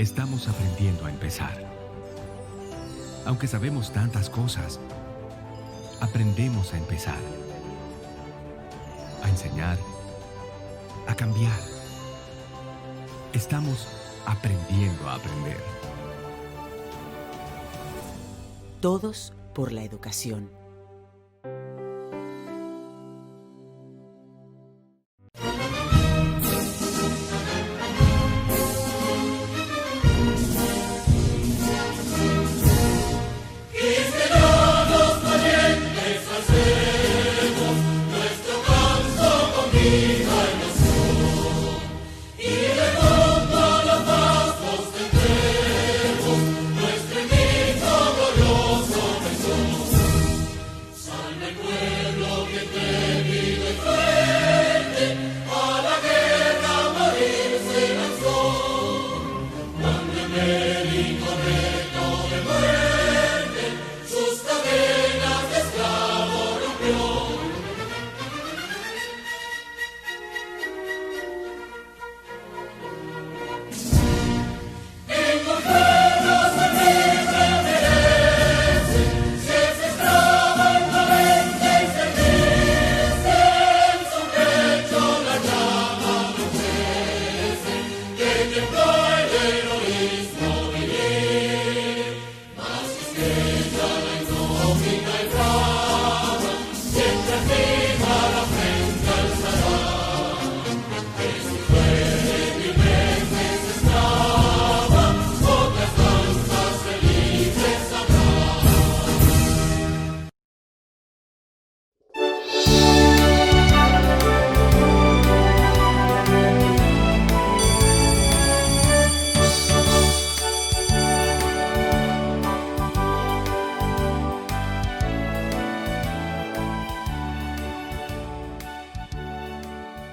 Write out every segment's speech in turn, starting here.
Estamos aprendiendo a empezar. Aunque sabemos tantas cosas, aprendemos a empezar. A enseñar, a cambiar. Estamos aprendiendo a aprender. Todos por la educación.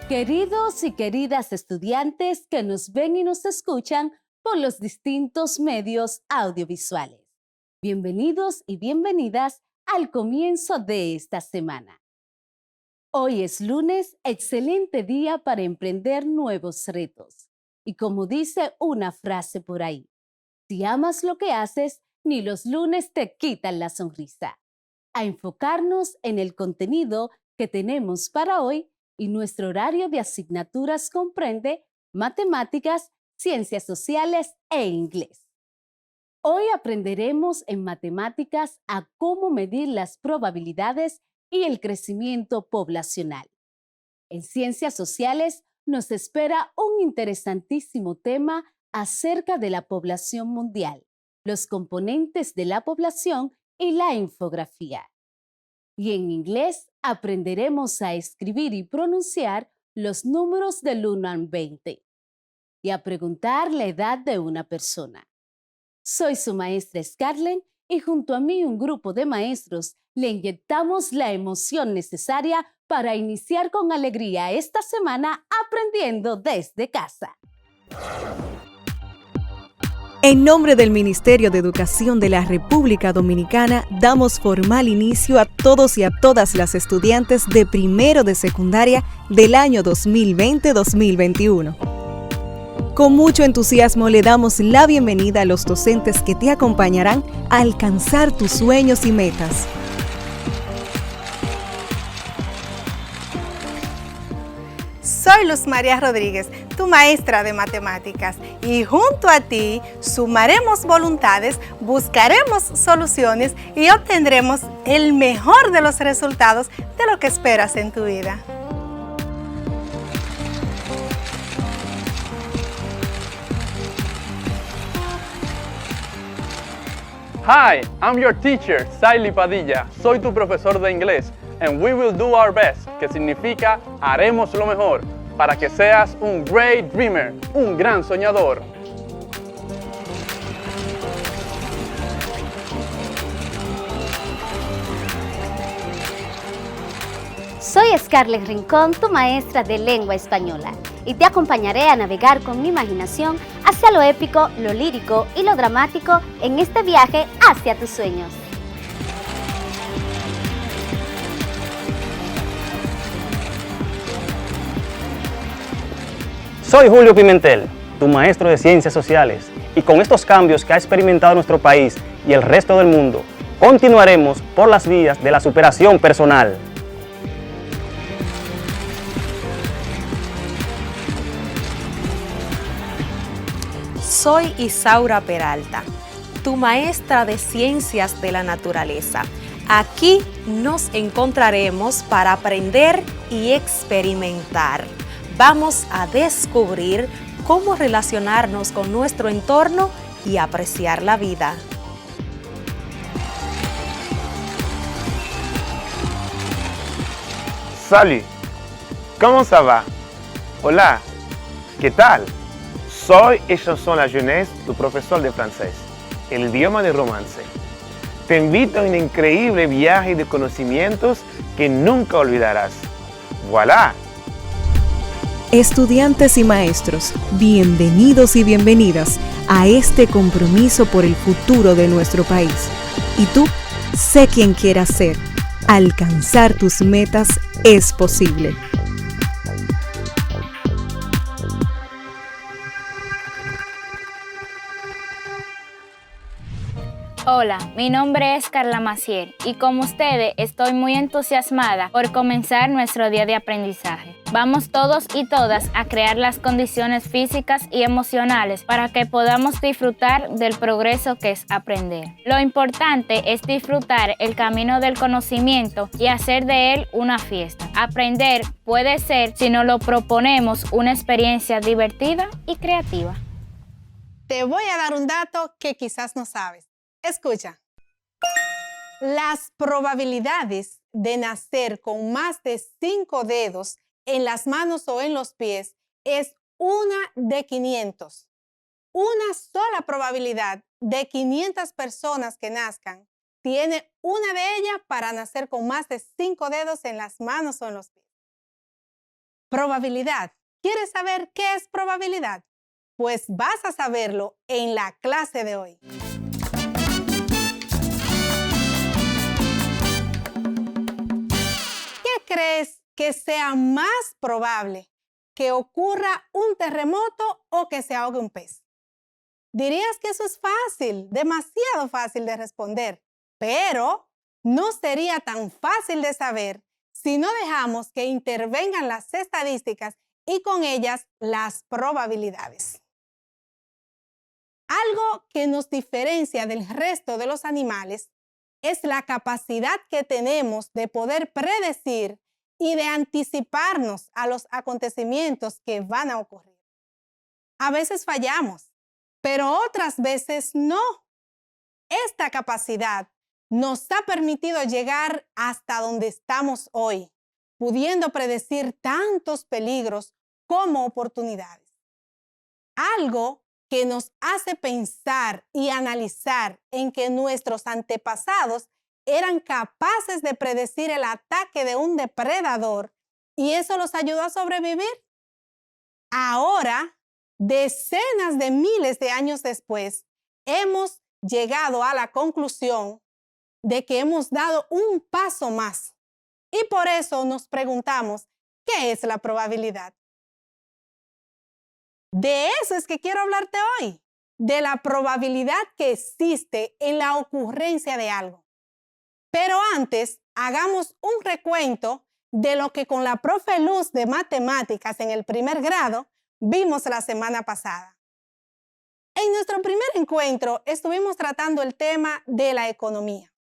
Queridos y queridas estudiantes que nos ven y nos escuchan por los distintos medios audiovisuales. Bienvenidos y bienvenidas al comienzo de esta semana. Hoy es lunes, excelente día para emprender nuevos retos. Y como dice una frase por ahí, si amas lo que haces, ni los lunes te quitan la sonrisa. A enfocarnos en el contenido que tenemos para hoy. Y nuestro horario de asignaturas comprende matemáticas, ciencias sociales e inglés. Hoy aprenderemos en matemáticas a cómo medir las probabilidades y el crecimiento poblacional. En ciencias sociales nos espera un interesantísimo tema acerca de la población mundial, los componentes de la población y la infografía. Y en inglés aprenderemos a escribir y pronunciar los números del 1 al 20 y a preguntar la edad de una persona. Soy su maestra Scarlett y junto a mí un grupo de maestros le inyectamos la emoción necesaria para iniciar con alegría esta semana aprendiendo desde casa. En nombre del Ministerio de Educación de la República Dominicana, damos formal inicio a todos y a todas las estudiantes de primero de secundaria del año 2020-2021. Con mucho entusiasmo le damos la bienvenida a los docentes que te acompañarán a alcanzar tus sueños y metas. Soy Luz María Rodríguez, tu maestra de matemáticas, y junto a ti sumaremos voluntades, buscaremos soluciones y obtendremos el mejor de los resultados de lo que esperas en tu vida. Hi, I'm your teacher, Saily Padilla. Soy tu profesor de inglés. And we will do our best, que significa haremos lo mejor, para que seas un great dreamer, un gran soñador. Soy Scarlett Rincón, tu maestra de lengua española, y te acompañaré a navegar con mi imaginación hacia lo épico, lo lírico y lo dramático en este viaje hacia tus sueños. Soy Julio Pimentel, tu maestro de Ciencias Sociales, y con estos cambios que ha experimentado nuestro país y el resto del mundo, continuaremos por las vías de la superación personal. Soy Isaura Peralta, tu maestra de Ciencias de la Naturaleza. Aquí nos encontraremos para aprender y experimentar. Vamos a descubrir cómo relacionarnos con nuestro entorno y apreciar la vida. Salut, comment ça va? Hola, ¿qué tal? Soy Echanson La Jeunesse, tu profesor de francés, el idioma de romance. Te invito a un increíble viaje de conocimientos que nunca olvidarás. ¡Voilà! Estudiantes y maestros, bienvenidos y bienvenidas a este compromiso por el futuro de nuestro país. Y tú, sé quien quieras ser. Alcanzar tus metas es posible. Hola, mi nombre es Carla Maciel y como ustedes estoy muy entusiasmada por comenzar nuestro día de aprendizaje. Vamos todos y todas a crear las condiciones físicas y emocionales para que podamos disfrutar del progreso que es aprender. Lo importante es disfrutar el camino del conocimiento y hacer de él una fiesta. Aprender puede ser, si nos lo proponemos, una experiencia divertida y creativa. Te voy a dar un dato que quizás no sabes. Escucha, las probabilidades de nacer con más de 5 dedos en las manos o en los pies es 1 de 500. Una sola probabilidad de 500 personas que nazcan tiene una de ellas para nacer con más de 5 dedos en las manos o en los pies. Probabilidad. ¿Quieres saber qué es probabilidad? Pues vas a saberlo en la clase de hoy. ¿Crees que sea más probable que ocurra un terremoto o que se ahogue un pez? Dirías que eso es fácil, demasiado fácil de responder, pero no sería tan fácil de saber si no dejamos que intervengan las estadísticas y con ellas las probabilidades. Algo que nos diferencia del resto de los animales es la capacidad que tenemos de poder predecir y de anticiparnos a los acontecimientos que van a ocurrir. A veces fallamos, pero otras veces no. Esta capacidad nos ha permitido llegar hasta donde estamos hoy, pudiendo predecir tantos peligros como oportunidades. Algo que nos hace pensar y analizar en que nuestros antepasados eran capaces de predecir el ataque de un depredador y eso los ayudó a sobrevivir. Ahora, decenas de miles de años después, hemos llegado a la conclusión de que hemos dado un paso más y por eso nos preguntamos, ¿qué es la probabilidad? De eso es que quiero hablarte hoy, de la probabilidad que existe en la ocurrencia de algo. Pero antes, hagamos un recuento de lo que con la profe Luz de matemáticas en el primer grado vimos la semana pasada. En nuestro primer encuentro estuvimos tratando el tema de la economía.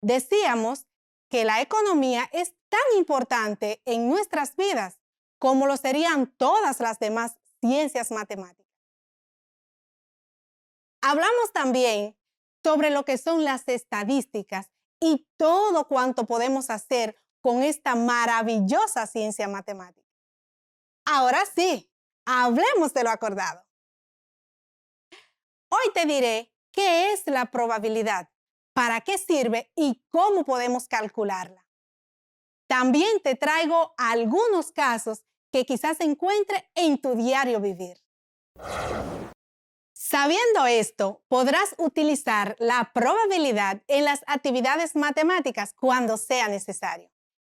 Decíamos que la economía es tan importante en nuestras vidas como lo serían todas las demás ciencias matemáticas. Hablamos también sobre lo que son las estadísticas y todo cuanto podemos hacer con esta maravillosa ciencia matemática. Ahora sí, hablemos de lo acordado. Hoy te diré qué es la probabilidad, para qué sirve y cómo podemos calcularla. También te traigo algunos casos que quizás encuentre en tu diario vivir. Sabiendo esto, podrás utilizar la probabilidad en las actividades matemáticas cuando sea necesario.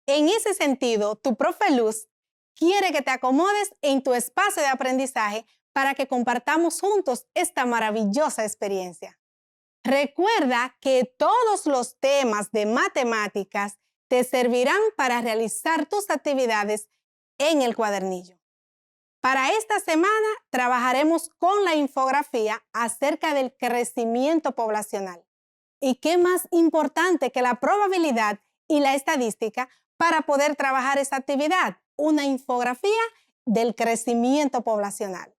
En ese sentido, tu profe Luz quiere que te acomodes en tu espacio de aprendizaje para que compartamos juntos esta maravillosa experiencia. Recuerda que todos los temas de matemáticas te servirán para realizar tus actividades en el cuadernillo. Para esta semana trabajaremos con la infografía acerca del crecimiento poblacional. ¿Y qué más importante que la probabilidad y la estadística para poder trabajar esa actividad? Una infografía del crecimiento poblacional.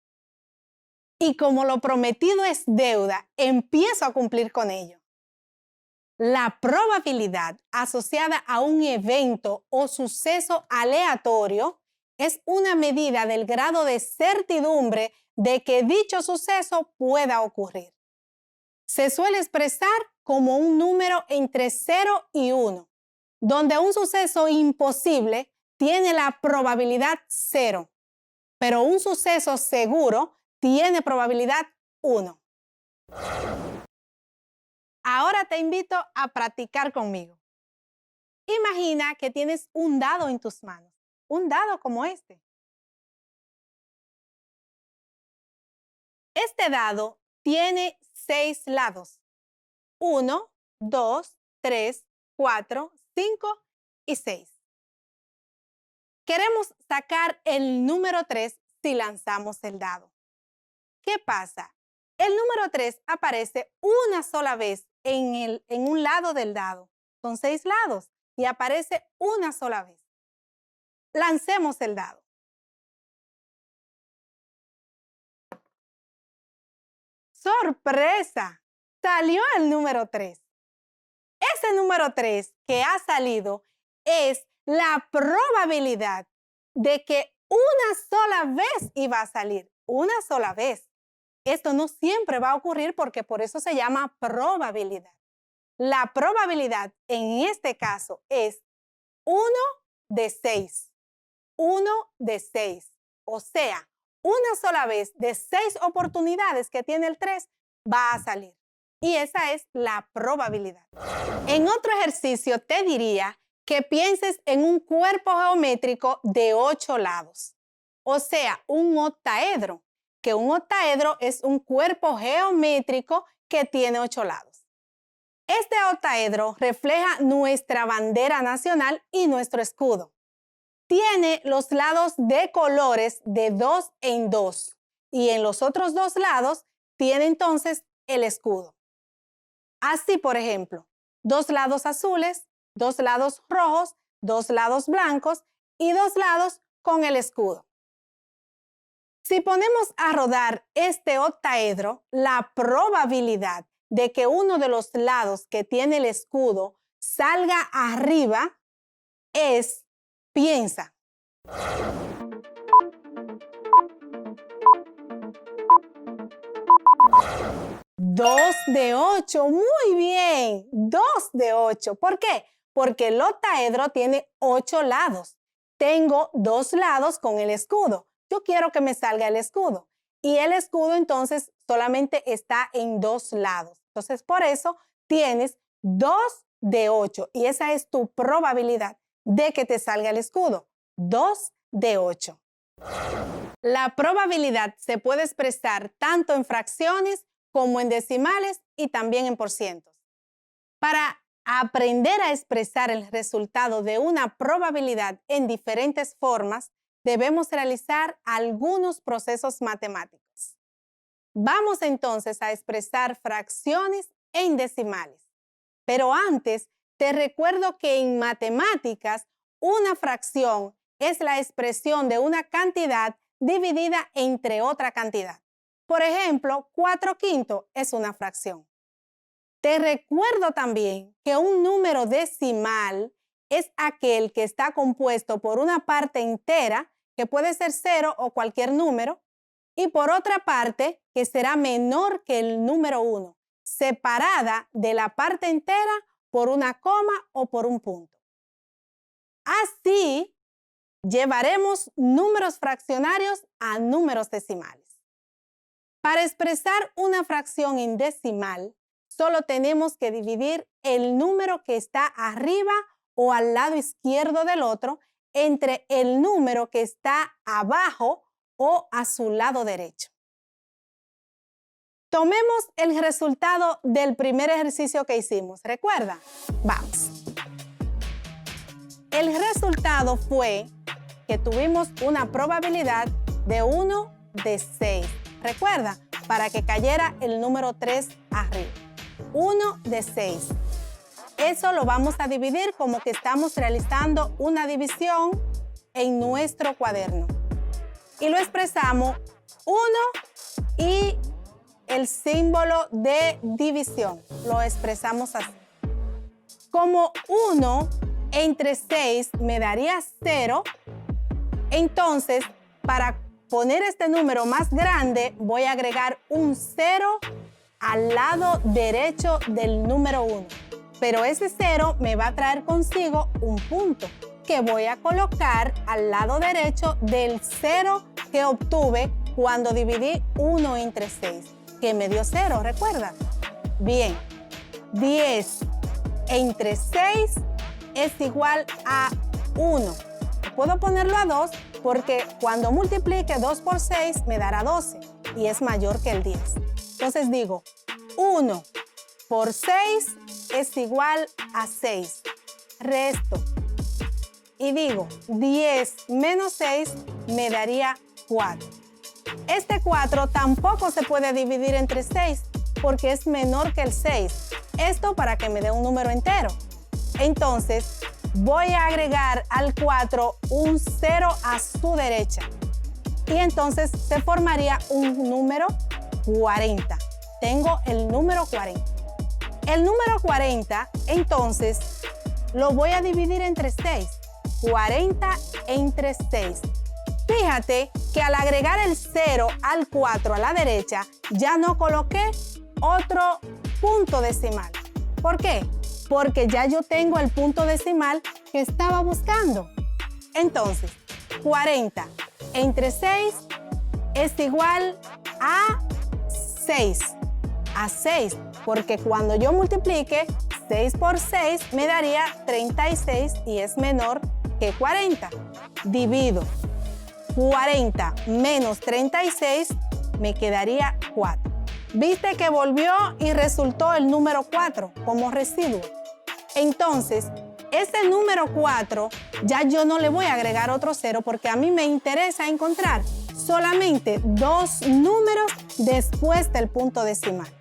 Y como lo prometido es deuda, empiezo a cumplir con ello. La probabilidad asociada a un evento o suceso aleatorio es una medida del grado de certidumbre de que dicho suceso pueda ocurrir. Se suele expresar como un número entre 0 y 1, donde un suceso imposible tiene la probabilidad 0, pero un suceso seguro tiene probabilidad 1. Ahora te invito a practicar conmigo. Imagina que tienes un dado en tus manos, un dado como este. Este dado tiene 6 lados. 1, 2, 3, 4, 5 y 6. Queremos sacar el número 3 si lanzamos el dado. ¿Qué pasa? El número 3 aparece una sola vez en un lado del dado. Son 6 lados y aparece una sola vez. Lancemos el dado. ¡Sorpresa! Salió el número 3. Ese número 3 que ha salido es la probabilidad de que una sola vez iba a salir. Una sola vez. Esto no siempre va a ocurrir porque por eso se llama probabilidad. La probabilidad en este caso es 1 de 6. 1 de 6. O sea, una sola vez de 6 oportunidades que tiene el 3 va a salir. Y esa es la probabilidad. En otro ejercicio te diría que pienses en un cuerpo geométrico de 8 lados. O sea, un octaedro. Que un octaedro es un cuerpo geométrico que tiene 8 lados. Este octaedro refleja nuestra bandera nacional y nuestro escudo. Tiene los lados de colores de 2 en 2 y en los otros 2 lados tiene entonces el escudo. Así, por ejemplo, 2 lados azules, 2 lados rojos, 2 lados blancos y 2 lados con el escudo. Si ponemos a rodar este octaedro, la probabilidad de que uno de los lados que tiene el escudo salga arriba es, piensa. Dos de 8, muy bien, 2 de 8. ¿Por qué? Porque el octaedro tiene 8 lados. Tengo 2 lados con el escudo. Yo quiero que me salga el escudo. Y el escudo entonces solamente está en 2 lados. Entonces por eso tienes 2 de 8 y esa es tu probabilidad de que te salga el escudo. 2 de 8. La probabilidad se puede expresar tanto en fracciones como en decimales y también en porcientos. Para aprender a expresar el resultado de una probabilidad en diferentes formas, debemos realizar algunos procesos matemáticos. Vamos entonces a expresar fracciones en decimales. Pero antes, te recuerdo que en matemáticas, una fracción es la expresión de una cantidad dividida entre otra cantidad. Por ejemplo, 4/5 es una fracción. Te recuerdo también que un número decimal es aquel que está compuesto por una parte entera, que puede ser 0 o cualquier número, y por otra parte que será menor que el número 1, separada de la parte entera por una coma o por un punto. Así, llevaremos números fraccionarios a números decimales. Para expresar una fracción en decimal, solo tenemos que dividir el número que está arriba o al lado izquierdo del otro entre el número que está abajo o a su lado derecho. Tomemos el resultado del primer ejercicio que hicimos. ¿Recuerda? Vamos. El resultado fue que tuvimos una probabilidad de 1 de 6. ¿Recuerda? Para que cayera el número 3 arriba. 1 de 6. Eso lo vamos a dividir como que estamos realizando una división en nuestro cuaderno. Y lo expresamos 1 y el símbolo de división. Lo expresamos así. Como 1 entre 6 me daría 0, entonces para poner este número más grande voy a agregar un 0 al lado derecho del número 1. Pero ese 0 me va a traer consigo un punto que voy a colocar al lado derecho del 0 que obtuve cuando dividí 1 entre 6, que me dio 0, ¿recuerda? Bien, 10 entre 6 es igual a 1. Puedo ponerlo a 2 porque cuando multiplique 2 por 6 me dará 12 y es mayor que el 10. Entonces digo, 1 por 6 es igual a 6. Resto. Y digo, 10 menos 6 me daría 4. Este 4 tampoco se puede dividir entre 6 porque es menor que el 6. Esto para que me dé un número entero. Entonces, voy a agregar al 4 un 0 a su derecha. Y entonces se formaría un número 40. Tengo el número 40. El número 40, entonces, lo voy a dividir entre 6. 40 entre 6. Fíjate que al agregar el 0 al 4 a la derecha, ya no coloqué otro punto decimal. ¿Por qué? Porque ya yo tengo el punto decimal que estaba buscando. Entonces, 40 entre 6 es igual a 6. A 6, porque cuando yo multiplique 6 por 6 me daría 36 y es menor que 40. Divido 40 menos 36 me quedaría 4. ¿Viste que volvió y resultó el número 4 como residuo? Entonces, ese número 4 ya yo no le voy a agregar otro 0 porque a mí me interesa encontrar solamente 2 números después del punto decimal.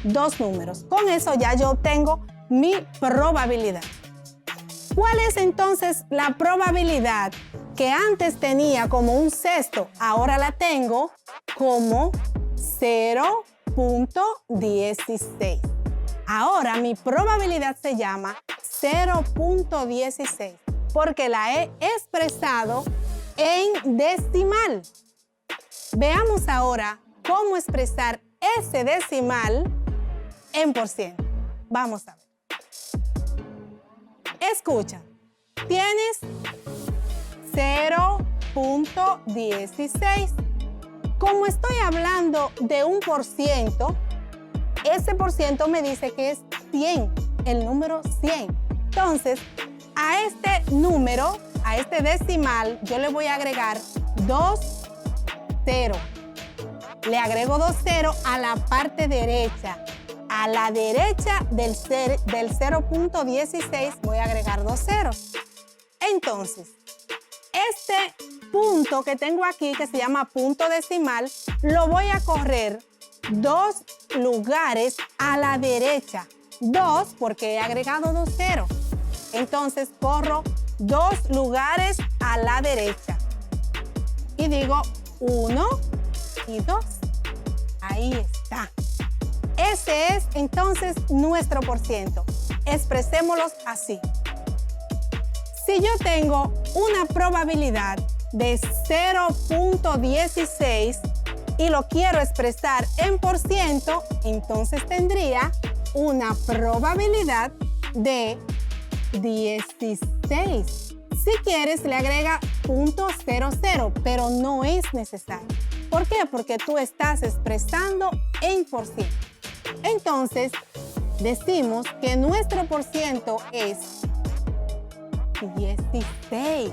2 números. Con eso ya yo obtengo mi probabilidad. ¿Cuál es entonces la probabilidad que antes tenía como un sexto? Ahora la tengo como 0.16. Ahora mi probabilidad se llama 0.16 porque la he expresado en decimal. Veamos ahora cómo expresar ese decimal en por ciento. Vamos a ver. Escucha, tienes 0.16. Como estoy hablando de un por ciento, ese por ciento me dice que es 100, el número 100. Entonces, a este número, a este decimal, yo le voy a agregar 2 0. Le agrego 2 0 a la parte derecha. A la derecha del 0.16 voy a agregar 2 ceros. Entonces, este punto que tengo aquí, que se llama punto decimal, lo voy a correr 2 lugares a la derecha. 2 porque he agregado 2 ceros. Entonces, corro 2 lugares a la derecha. Y digo 1 y 2. Ahí está. Ese es entonces nuestro por ciento. Expresémoslos así. Si yo tengo una probabilidad de 0.16 y lo quiero expresar en por ciento, entonces tendría una probabilidad de 16. Si quieres, le agrega 0.00, pero no es necesario. ¿Por qué? Porque tú estás expresando en por ciento. Entonces, decimos que nuestro por ciento es 16.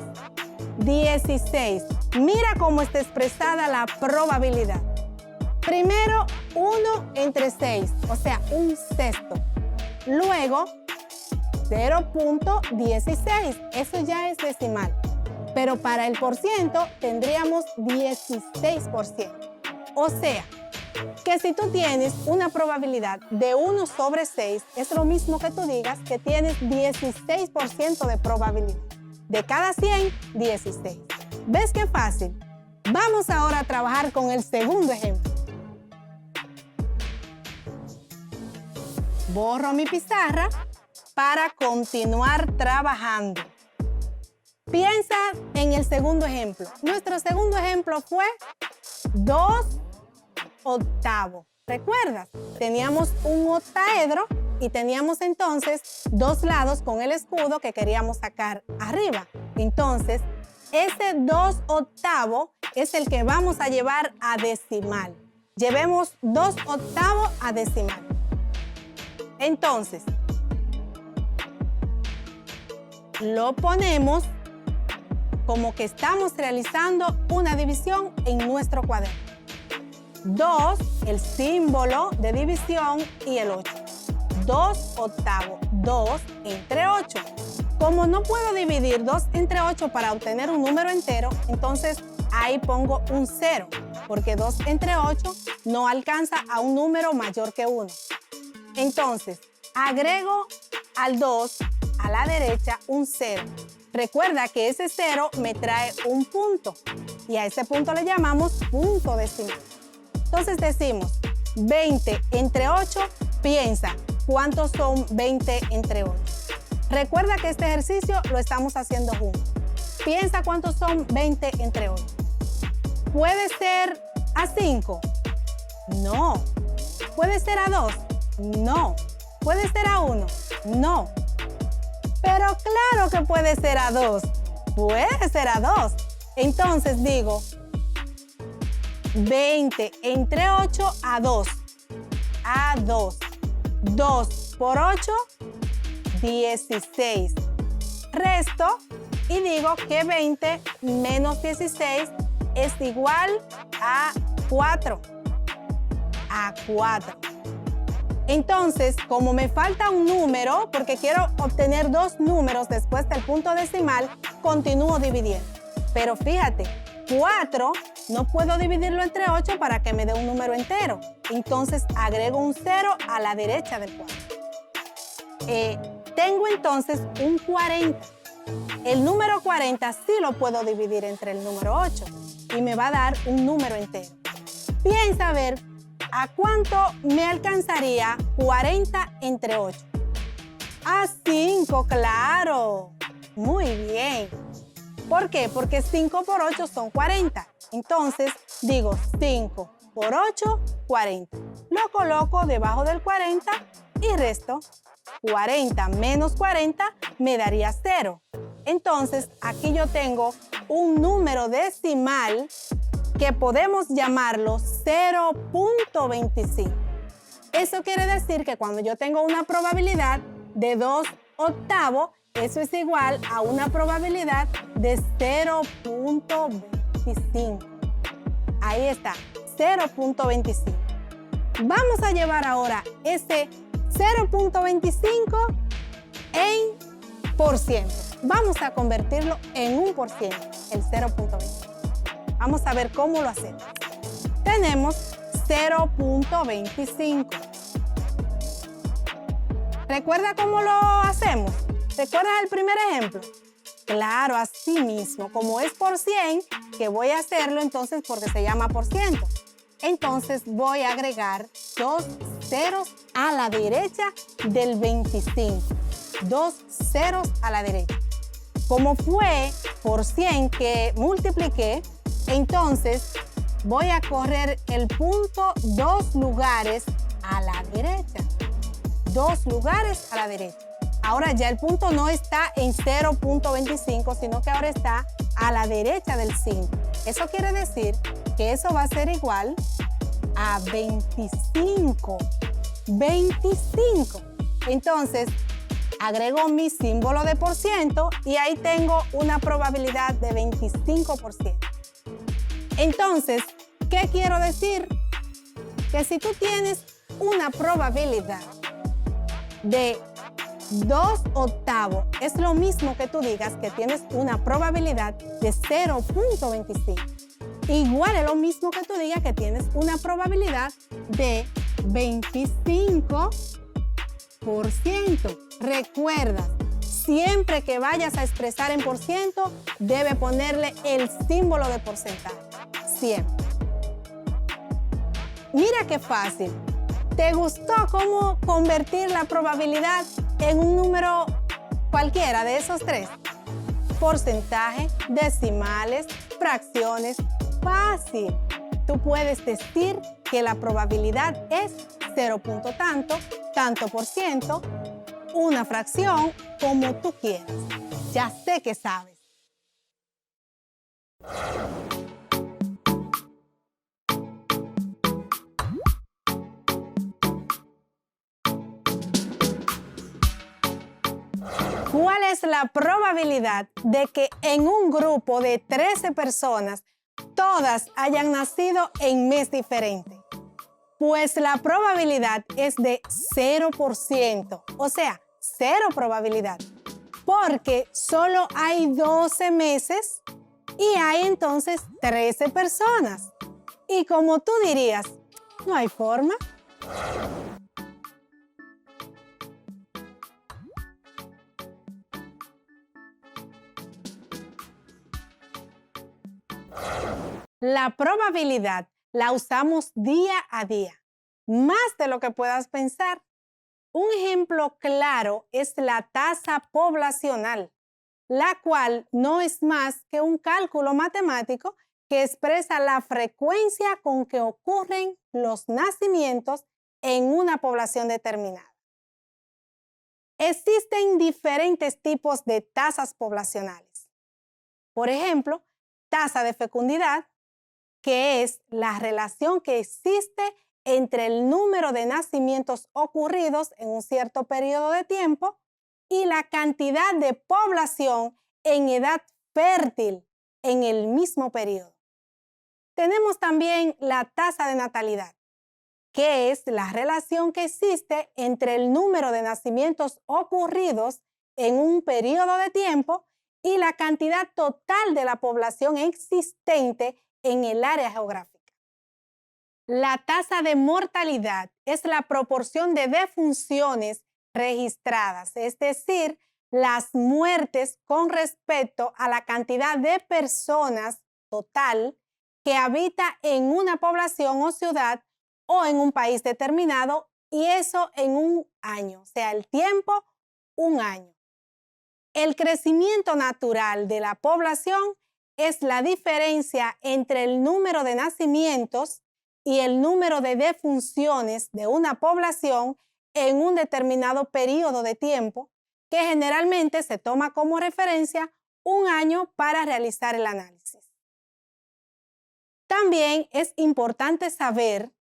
16. Mira cómo está expresada la probabilidad. Primero, 1 entre 6, o sea, un sexto. Luego, 0.16, eso ya es decimal. Pero para el porciento tendríamos 16%. O sea, que si tú tienes una probabilidad de 1 sobre 6, es lo mismo que tú digas que tienes 16% de probabilidad. De cada 100, 16. ¿Ves qué fácil? Vamos ahora a trabajar con el segundo ejemplo. Borro mi pizarra para continuar trabajando. Piensa en el segundo ejemplo. Nuestro segundo ejemplo fue 2 octavos. ¿Recuerdas? Teníamos un octaedro y teníamos entonces 2 lados con el escudo que queríamos sacar arriba. Entonces, ese 2 octavos es el que vamos a llevar a decimal. Llevemos 2 octavos a decimal. Entonces, lo ponemos como que estamos realizando una división en nuestro cuaderno. 2, el símbolo de división y el 8. 2 octavos, 2 entre 8. Como no puedo dividir 2 entre 8 para obtener un número entero, entonces ahí pongo un 0, porque 2 entre 8 no alcanza a un número mayor que 1. Entonces, agrego al 2 a la derecha un 0. Recuerda que ese 0 me trae un punto y a ese punto le llamamos punto decimal. Entonces decimos 20 entre 8, piensa, ¿cuántos son 20 entre 8? Recuerda que este ejercicio lo estamos haciendo juntos. Piensa cuántos son 20 entre 8. ¿Puede ser a 5? No. ¿Puede ser a 2? No. ¿Puede ser a 1? No. Pero claro que puede ser a 2. Puede ser a 2. Entonces digo 20 entre 8 a 2. A 2. 2 por 8, 16. Resto y digo que 20 menos 16 es igual a 4. A 4. Entonces, como me falta un número, porque quiero obtener 2 números después del punto decimal, continúo dividiendo. Pero fíjate, 4 no puedo dividirlo entre 8 para que me dé un número entero. Entonces, agrego un 0 a la derecha del 4. Tengo entonces un 40. El número 40 sí lo puedo dividir entre el número 8 y me va a dar un número entero. Piensa a ver ¿a cuánto me alcanzaría 40 entre 8? A 5, claro. Muy bien. ¿Por qué? Porque 5 por 8 son 40. Entonces, digo 5 por 8, 40. Lo coloco debajo del 40 y resto. 40 menos 40 me daría 0. Entonces, aquí yo tengo un número decimal que podemos llamarlo 0.25. Eso quiere decir que cuando yo tengo una probabilidad de 2 octavos, eso es igual a una probabilidad de 0.25. Ahí está, 0.25. Vamos a llevar ahora ese 0.25 en por ciento. Vamos a convertirlo en un por ciento, el 0.25. Vamos a ver cómo lo hacemos. Tenemos 0.25. ¿Recuerda cómo lo hacemos? ¿Recuerdas el primer ejemplo? Claro, así mismo. Como es por 100, que voy a hacerlo entonces porque se llama por ciento. Entonces voy a agregar 2 ceros a la derecha del 25. 2 ceros a la derecha. Como fue por 100 que multipliqué, entonces voy a correr el punto 2 lugares a la derecha. 2 lugares a la derecha. Ahora ya el punto no está en 0.25, sino que ahora está a la derecha del 5. Eso quiere decir que eso va a ser igual a 25. 25. Entonces, agrego mi símbolo de por ciento y ahí tengo una probabilidad de 25%. Entonces, ¿qué quiero decir? que si tú tienes una probabilidad de 2/8, es lo mismo que tú digas que tienes una probabilidad de 0.25. Igual es lo mismo que tú digas que tienes una probabilidad de 25%. Recuerda, siempre que vayas a expresar en por ciento, debe ponerle el símbolo de porcentaje. Siempre. Mira qué fácil. ¿Te gustó cómo convertir la probabilidad en un número cualquiera de esos tres? Porcentaje, decimales, fracciones. Fácil. Tú puedes decir que la probabilidad es 0. tanto por ciento, una fracción, como tú quieras. Ya sé que sabes. ¿Cuál es la probabilidad de que en un grupo de 13 personas todas hayan nacido en mes diferente? Pues la probabilidad es de 0%, o sea, 0 probabilidad, porque solo hay 12 meses y hay entonces 13 personas. Y como tú dirías, no hay forma. La probabilidad la usamos día a día, más de lo que puedas pensar. Un ejemplo claro es la tasa poblacional, la cual no es más que un cálculo matemático que expresa la frecuencia con que ocurren los nacimientos en una población determinada. Existen diferentes tipos de tasas poblacionales. Por ejemplo, tasa de fecundidad, que es la relación que existe entre el número de nacimientos ocurridos en un cierto periodo de tiempo y la cantidad de población en edad fértil en el mismo periodo. Tenemos también la tasa de natalidad, que es la relación que existe entre el número de nacimientos ocurridos en un periodo de tiempo y la cantidad total de la población existente en el área geográfica. La tasa de mortalidad es la proporción de defunciones registradas, es decir, las muertes con respecto a la cantidad de personas total que habita en una población o ciudad o en un país determinado, y eso en un año, o sea, el tiempo, un año. El crecimiento natural de la población es la diferencia entre el número de nacimientos y el número de defunciones de una población en un determinado periodo de tiempo, que generalmente se toma como referencia un año para realizar el análisis. También es importante saber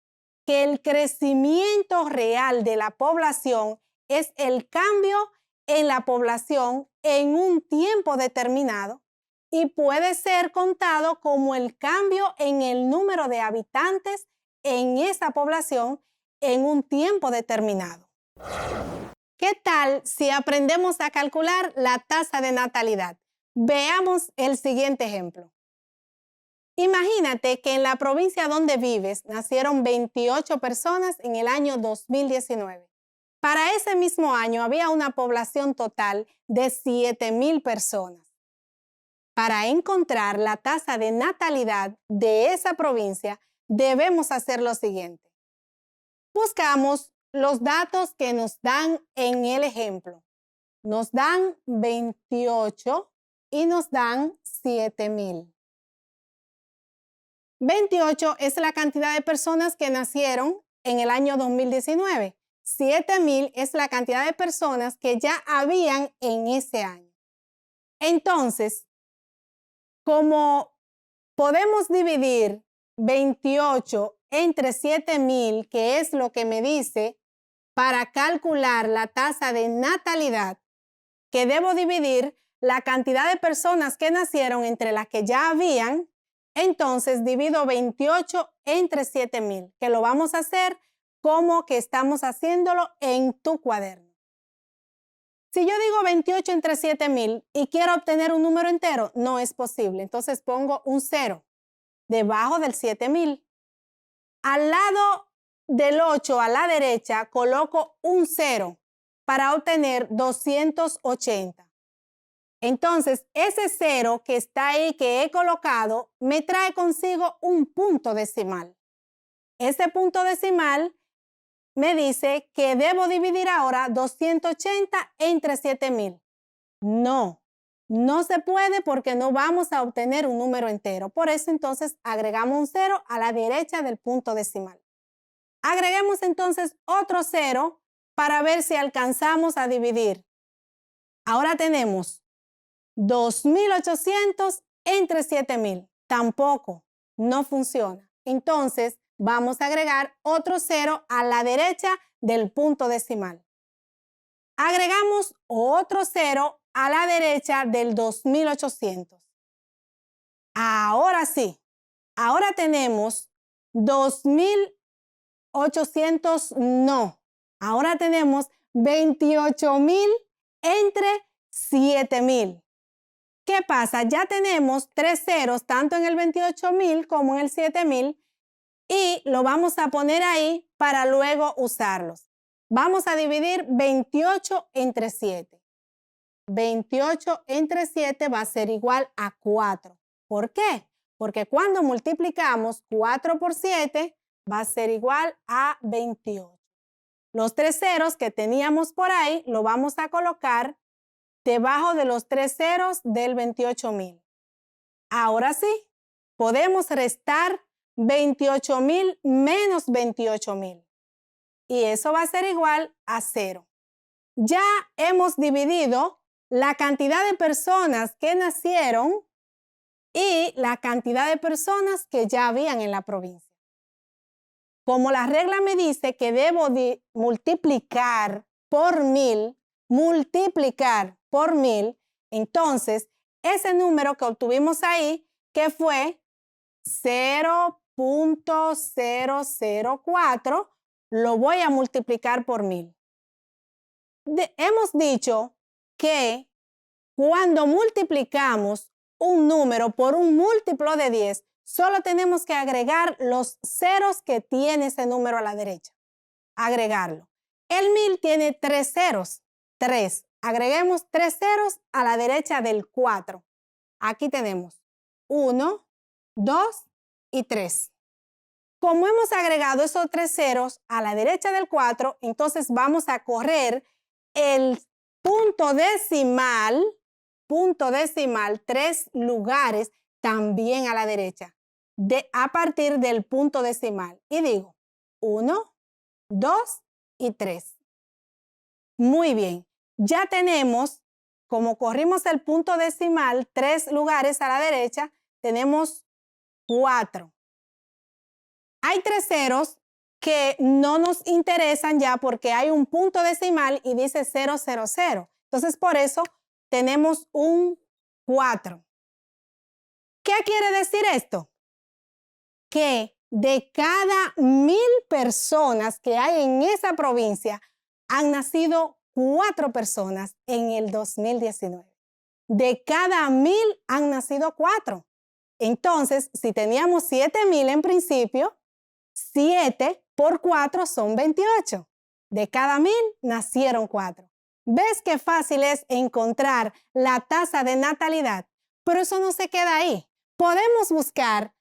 que el crecimiento real de la población es el cambio en la población en un tiempo determinado y puede ser contado como el cambio en el número de habitantes en esa población en un tiempo determinado. ¿Qué tal si aprendemos a calcular la tasa de natalidad? Veamos el siguiente ejemplo. Imagínate que en la provincia donde vives nacieron 28 personas en el año 2019. Para ese mismo año había una población total de 7,000 personas. Para encontrar la tasa de natalidad de esa provincia, debemos hacer lo siguiente. Buscamos los datos que nos dan en el ejemplo. Nos dan 28 y nos dan 7,000. 28 es la cantidad de personas que nacieron en el año 2019. 7,000 es la cantidad de personas que ya habían en ese año. Entonces, como podemos dividir 28 entre 7,000, que es lo que me dice para calcular la tasa de natalidad, que debo dividir la cantidad de personas que nacieron entre las que ya habían, entonces divido 28 entre 7,000, que lo vamos a hacer como que estamos haciéndolo en tu cuaderno. Si yo digo 28 entre 7,000 y quiero obtener un número entero, no es posible. Entonces pongo un 0 debajo del 7,000. Al lado del 8 a la derecha coloco un 0 para obtener 280. Entonces, ese 0 que está ahí, que he colocado, me trae consigo un punto decimal. Ese punto decimal me dice que debo dividir ahora 280 entre 7,000. No, no se puede porque no vamos a obtener un número entero. Por eso entonces agregamos un 0 a la derecha del punto decimal. Agreguemos entonces otro 0 para ver si alcanzamos a dividir. Ahora tenemos 2,800 entre 7,000. Tampoco, no funciona. Entonces, vamos a agregar otro 0 a la derecha del punto decimal. Agregamos otro 0 a la derecha del 2,800. Ahora sí, ahora tenemos 2,800, no. Ahora tenemos 28,000 entre 7,000. ¿Qué pasa? Ya tenemos 3 ceros tanto en el 28,000 como en el 7,000 y lo vamos a poner ahí para luego usarlos. Vamos a dividir 28 entre 7. 28 entre 7 va a ser igual a 4. ¿Por qué? Porque cuando multiplicamos 4 por 7 va a ser igual a 28. Los 3 ceros que teníamos por ahí lo vamos a colocar debajo de los 3 ceros del 28,000. Ahora sí, podemos restar 28,000 menos 28,000. Y eso va a ser igual a 0. Ya hemos dividido la cantidad de personas que nacieron y la cantidad de personas que ya habían en la provincia. Como la regla me dice que debo multiplicar por 1,000, entonces ese número que obtuvimos ahí, que fue 0.004, lo voy a multiplicar por 1,000. Hemos dicho que cuando multiplicamos un número por un múltiplo de 10, solo tenemos que agregar los ceros que tiene ese número a la derecha. Agregarlo. El 1,000 tiene 3 ceros. 3. Agreguemos 3 ceros a la derecha del 4. Aquí tenemos 1, 2 y 3. Como hemos agregado esos 3 ceros a la derecha del 4, entonces vamos a correr el punto decimal 3 lugares también a la derecha, a partir del punto decimal. Y digo 1, 2 y 3. Muy bien. Ya tenemos, como corrimos el punto decimal 3 lugares a la derecha, tenemos 4. Hay 3 ceros que no nos interesan ya porque hay un punto decimal y dice 000. Entonces, por eso tenemos un 4. ¿Qué quiere decir esto? Que de cada 1,000 personas que hay en esa provincia, han nacido 4 personas en el 2019. De cada 1,000 han nacido 4. Entonces, si teníamos 7,000 en principio, 7 por 4 son 28. De cada 1,000 nacieron 4. ¿Ves qué fácil es encontrar la tasa de natalidad? Pero eso no se queda ahí. Podemos buscar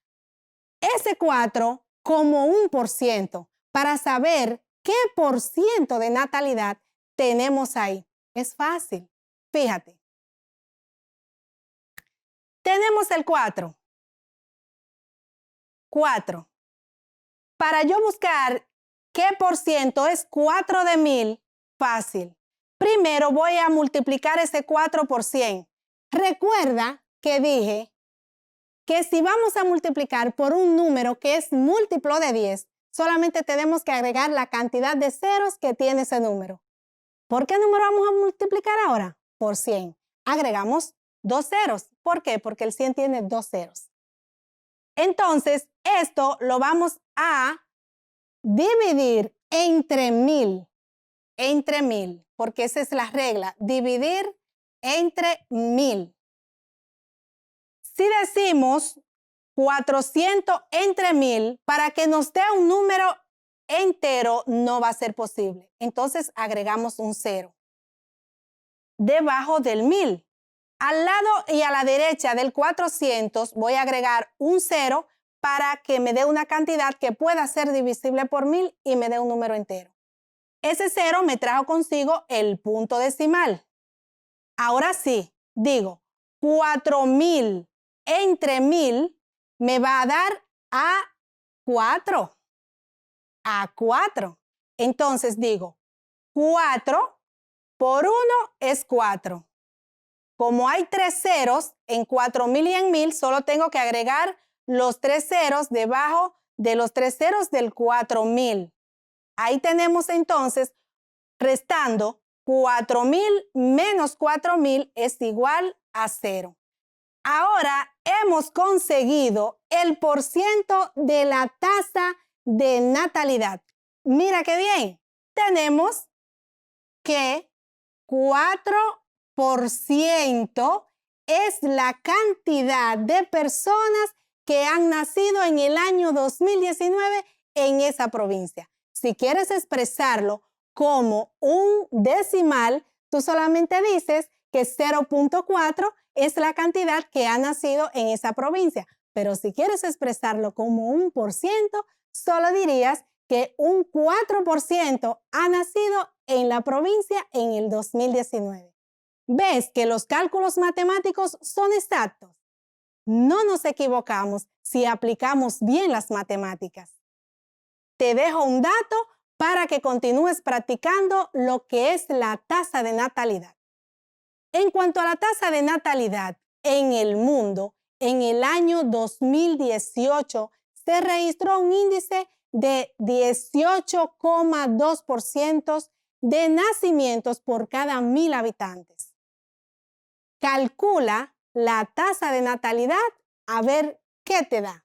ese 4 como un % para saber qué % de natalidad tenemos ahí. Es fácil. Fíjate. Tenemos el 4. 4. Para yo buscar qué % es 4 de 1,000, fácil. Primero voy a multiplicar ese 4 por 100. Recuerda que dije que si vamos a multiplicar por un número que es múltiplo de 10, solamente tenemos que agregar la cantidad de ceros que tiene ese número. ¿Por qué número vamos a multiplicar ahora? Por 100. Agregamos 2 ceros. ¿Por qué? Porque el 100 tiene 2 ceros. Entonces, esto lo vamos a dividir entre 1000, porque esa es la regla, dividir entre 1000. Si decimos 400 entre 1000, para que nos dé un número entero no va a ser posible. Entonces agregamos un 0 debajo del 1000. Al lado y a la derecha del 400 voy a agregar un 0 para que me dé una cantidad que pueda ser divisible por 1000 y me dé un número entero. Ese 0 me trajo consigo el punto decimal. Ahora sí, digo 4000 entre 1000 me va a dar a 4. A 4. Entonces digo 4 por 1 es 4. Como hay 3 ceros en 4000 y en 1000, solo tengo que agregar los 3 ceros debajo de los 3 ceros del 4000. Ahí tenemos entonces, restando 4000 menos 4000 es igual a 0. Ahora hemos conseguido el porciento de la tasa de natalidad. Mira qué bien. Tenemos que 4% es la cantidad de personas que han nacido en el año 2019 en esa provincia. Si quieres expresarlo como un decimal, tú solamente dices que 0.4 es la cantidad que ha nacido en esa provincia. Pero si quieres expresarlo como un por ciento, solo dirías que un 4% ha nacido en la provincia en el 2019. ¿Ves que los cálculos matemáticos son exactos? No nos equivocamos si aplicamos bien las matemáticas. Te dejo un dato para que continúes practicando lo que es la tasa de natalidad. En cuanto a la tasa de natalidad en el mundo, en el año 2018 se registró un índice de 18,2% de nacimientos por cada 1000 habitantes. Calcula la tasa de natalidad a ver qué te da.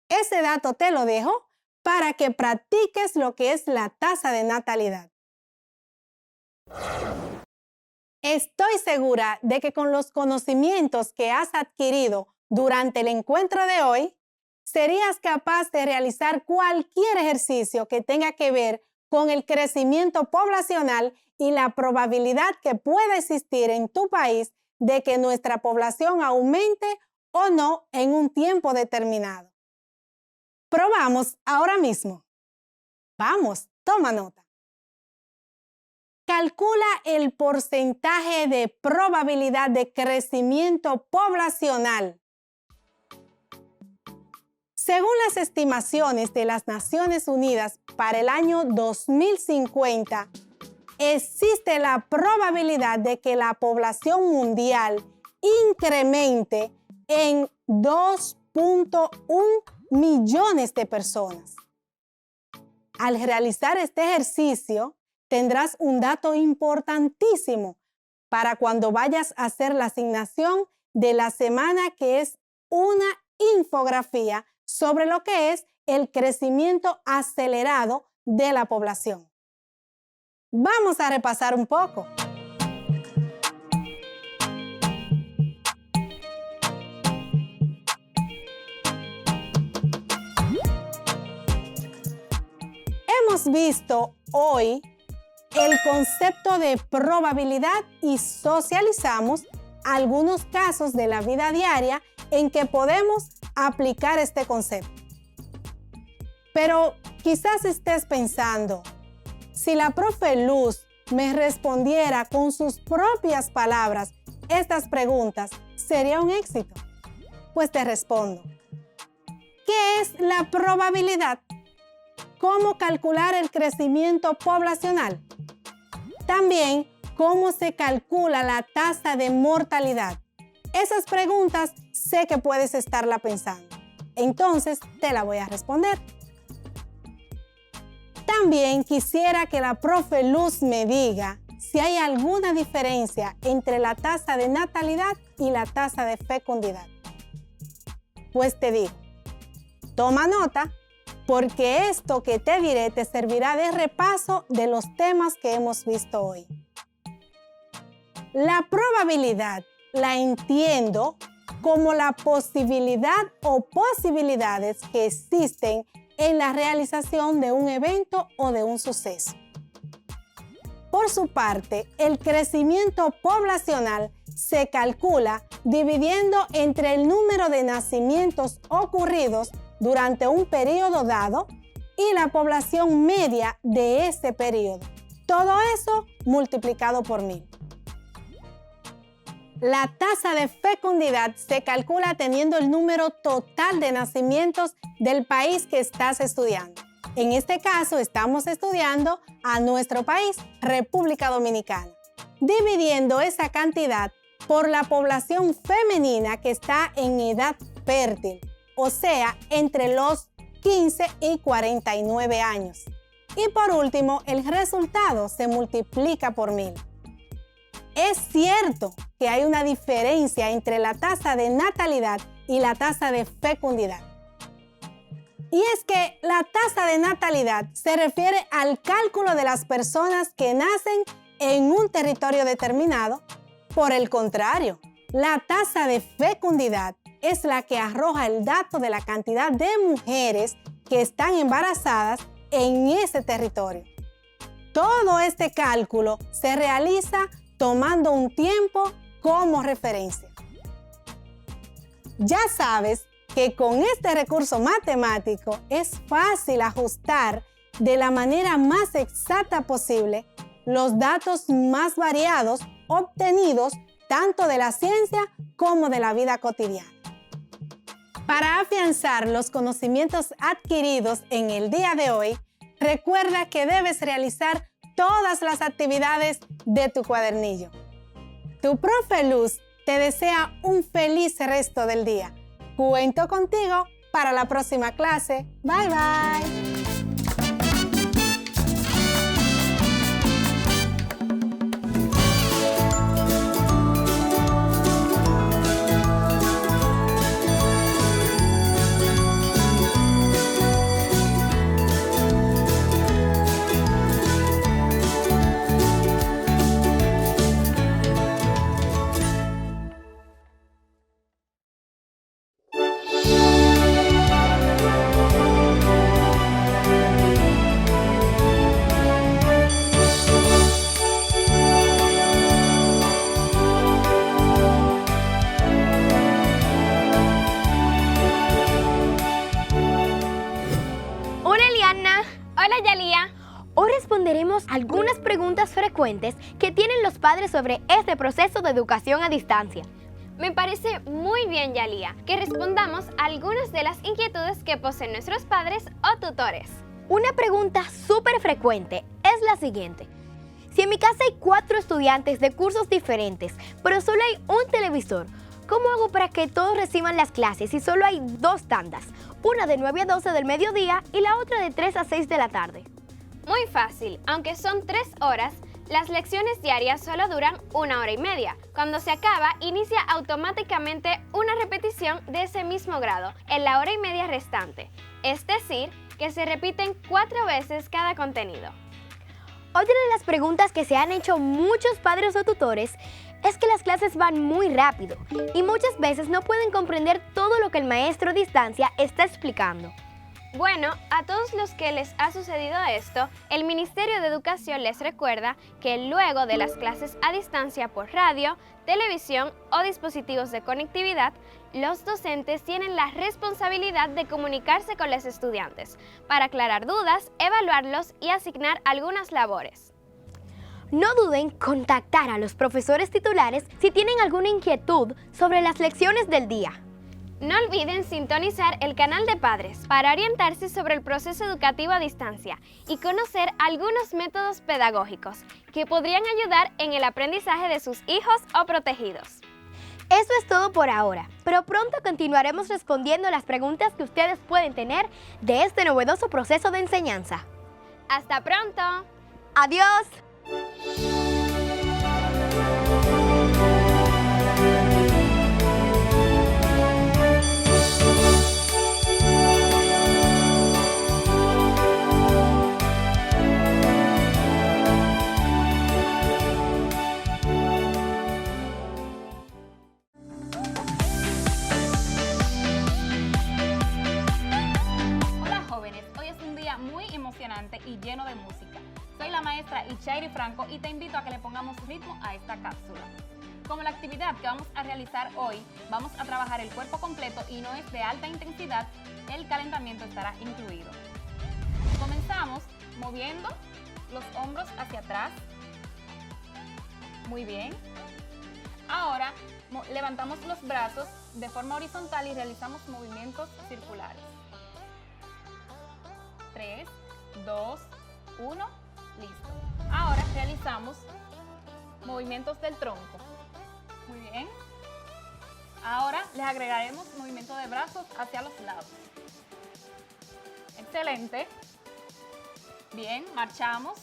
Ese dato te lo dejo para que practiques lo que es la tasa de natalidad. Estoy segura de que con los conocimientos que has adquirido durante el encuentro de hoy, serías capaz de realizar cualquier ejercicio que tenga que ver con el crecimiento poblacional y la probabilidad que pueda existir en tu país de que nuestra población aumente o no en un tiempo determinado. Probamos ahora mismo. Vamos, toma nota. Calcula el porcentaje de probabilidad de crecimiento poblacional. Según las estimaciones de las Naciones Unidas para el año 2050, existe la probabilidad de que la población mundial incremente en 2.1 millones de personas. Al realizar este ejercicio, tendrás un dato importantísimo para cuando vayas a hacer la asignación de la semana, que es una infografía sobre lo que es el crecimiento acelerado de la población. Vamos a repasar un poco. Hemos visto hoy el concepto de probabilidad y socializamos algunos casos de la vida diaria en que podemos aplicar este concepto. Pero quizás estés pensando, si la profe Luz me respondiera con sus propias palabras estas preguntas, ¿sería un éxito? Pues te respondo. ¿Qué es la probabilidad? ¿Cómo calcular el crecimiento poblacional? También, ¿cómo se calcula la tasa de mortalidad? Esas preguntas sé que puedes estarla pensando. Entonces, te la voy a responder. También quisiera que la profe Luz me diga si hay alguna diferencia entre la tasa de natalidad y la tasa de fecundidad. Pues te digo, Toma nota, porque esto que te diré te servirá de repaso de los temas que hemos visto hoy. La probabilidad la entiendo como la posibilidad o posibilidades que existen en la realización de un evento o de un suceso. Por su parte, el crecimiento poblacional se calcula dividiendo entre el número de nacimientos ocurridos durante un periodo dado y la población media de ese periodo. Todo eso multiplicado por 1000. La tasa de fecundidad se calcula teniendo el número total de nacimientos del país que estás estudiando. En este caso, estamos estudiando a nuestro país, República Dominicana, dividiendo esa cantidad por la población femenina que está en edad fértil, o sea, entre los 15 y 49 años. Y por último, el resultado se multiplica por 1000. Es cierto que hay una diferencia entre la tasa de natalidad y la tasa de fecundidad. Y es que la tasa de natalidad se refiere al cálculo de las personas que nacen en un territorio determinado. Por el contrario, la tasa de fecundidad es la que arroja el dato de la cantidad de mujeres que están embarazadas en ese territorio. Todo este cálculo se realiza tomando un tiempo como referencia. Ya sabes que con este recurso matemático es fácil ajustar de la manera más exacta posible los datos más variados obtenidos tanto de la ciencia como de la vida cotidiana. Para afianzar los conocimientos adquiridos en el día de hoy, recuerda que debes realizar todas las actividades de tu cuadernillo. Tu profe Luz te desea un feliz resto del día. Cuento contigo para la próxima clase. Bye, bye. Hola Yalía. Hoy responderemos algunas preguntas frecuentes que tienen los padres sobre este proceso de educación a distancia. Me parece muy bien, Yalía, que respondamos a algunas de las inquietudes que poseen nuestros padres o tutores. Una pregunta súper frecuente es la siguiente. Si en mi casa hay 4 estudiantes de cursos diferentes, pero solo hay un televisor, ¿cómo hago para que todos reciban las clases si solo hay 2 tandas? Una de 9 a 12 del mediodía y la otra de 3 a 6 de la tarde. Muy fácil, aunque son 3 horas, las lecciones diarias solo duran 1 hora y media. Cuando se acaba, inicia automáticamente una repetición de ese mismo grado en la hora y media restante. Es decir, que se repiten 4 veces cada contenido. Otra de las preguntas que se han hecho muchos padres o tutores es que las clases van muy rápido y muchas veces no pueden comprender todo lo que el maestro a distancia está explicando. Bueno, a todos los que les ha sucedido esto, el Ministerio de Educación les recuerda que luego de las clases a distancia por radio, televisión o dispositivos de conectividad, los docentes tienen la responsabilidad de comunicarse con los estudiantes para aclarar dudas, evaluarlos y asignar algunas labores. No duden en contactar a los profesores titulares si tienen alguna inquietud sobre las lecciones del día. No olviden sintonizar el canal de Padres para orientarse sobre el proceso educativo a distancia y conocer algunos métodos pedagógicos que podrían ayudar en el aprendizaje de sus hijos o protegidos. Eso es todo por ahora, pero pronto continuaremos respondiendo las preguntas que ustedes pueden tener de este novedoso proceso de enseñanza. ¡Hasta pronto! ¡Adiós! hoy es un día muy emocionante y lleno de música. Soy la maestra Ichairi Franco y te invito a que le pongamos ritmo a esta cápsula. Como la actividad que vamos a realizar hoy, vamos a trabajar el cuerpo completo y no es de alta intensidad, el calentamiento estará incluido. Comenzamos moviendo los hombros hacia atrás. Muy bien. Ahora levantamos los brazos de forma horizontal y realizamos movimientos circulares. 3, 2, 1, listo. Ahora realizamos movimientos del tronco. Muy bien. Ahora les agregaremos movimiento de brazos hacia los lados. Excelente. Bien, marchamos.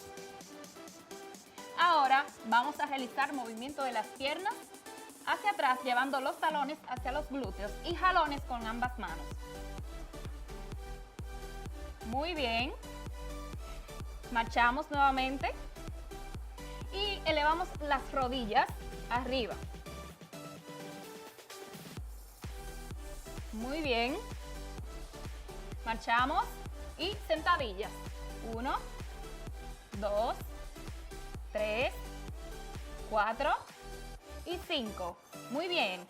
Ahora vamos a realizar movimiento de las piernas hacia atrás, llevando los talones hacia los glúteos y jalones con ambas manos. Muy bien. Marchamos nuevamente y elevamos las rodillas arriba. Muy bien. Marchamos y sentadillas. 1, 2, 3, 4 y 5. Muy bien.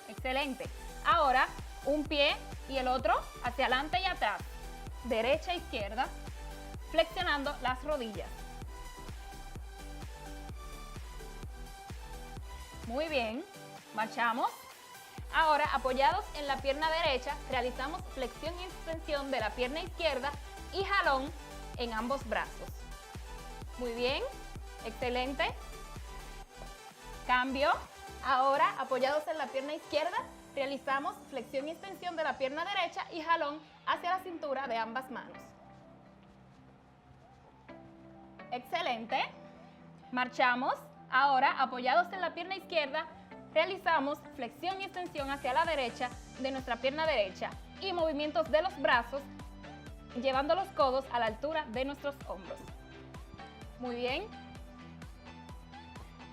Excelente. Ahora un pie y el otro hacia adelante y atrás. Derecha e izquierda, flexionando las rodillas. Muy bien. Marchamos. Ahora, apoyados en la pierna derecha, realizamos flexión y extensión de la pierna izquierda y jalón en ambos brazos. Muy bien. Excelente. Cambio. Ahora, apoyados en la pierna izquierda, realizamos flexión y extensión de la pierna derecha y jalón hacia la cintura de ambas manos. Excelente. Marchamos. Ahora, apoyados en la pierna izquierda, realizamos flexión y extensión hacia la derecha de nuestra pierna derecha y movimientos de los brazos, llevando los codos a la altura de nuestros hombros. Muy bien.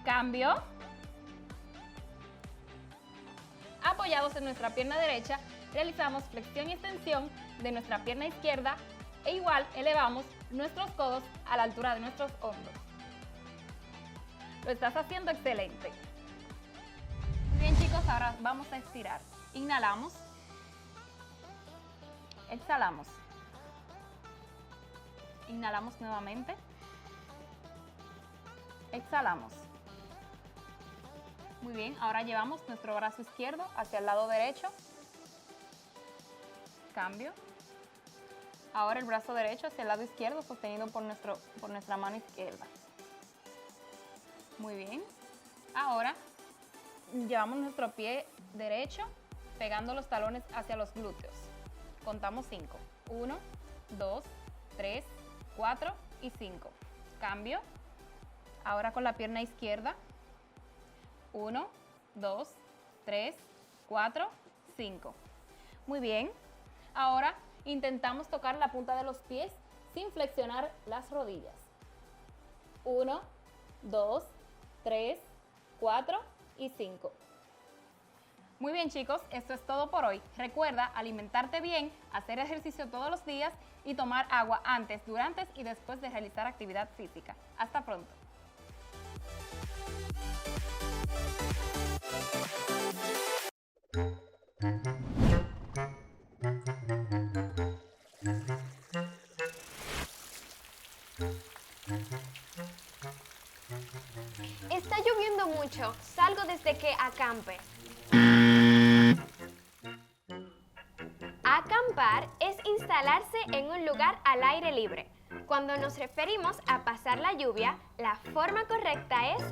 Cambio. Apoyados en nuestra pierna derecha, realizamos flexión y extensión de nuestra pierna izquierda e igual elevamos nuestros codos a la altura de nuestros hombros. Lo estás haciendo excelente. Muy bien, chicos, ahora vamos a estirar. Inhalamos. Exhalamos. Inhalamos nuevamente. Exhalamos. Muy bien, ahora llevamos nuestro brazo izquierdo hacia el lado derecho. Cambio. Ahora el brazo derecho hacia el lado izquierdo, sostenido por nuestra mano izquierda. Muy bien. Ahora llevamos nuestro pie derecho pegando los talones hacia los glúteos. Contamos 5. 1, 2, 3, 4 y 5. Cambio. Ahora con la pierna izquierda. 1, 2, 3, 4, 5. Muy bien. Ahora intentamos tocar la punta de los pies sin flexionar las rodillas. 1, 2, 3, 4 y 5. Muy bien, chicos, esto es todo por hoy. Recuerda alimentarte bien, hacer ejercicio todos los días y tomar agua antes, durante y después de realizar actividad física. Hasta pronto. Está lloviendo mucho. Salgo desde que acampe. Acampar es instalarse en un lugar al aire libre. Cuando nos referimos a pasar la lluvia, la forma correcta es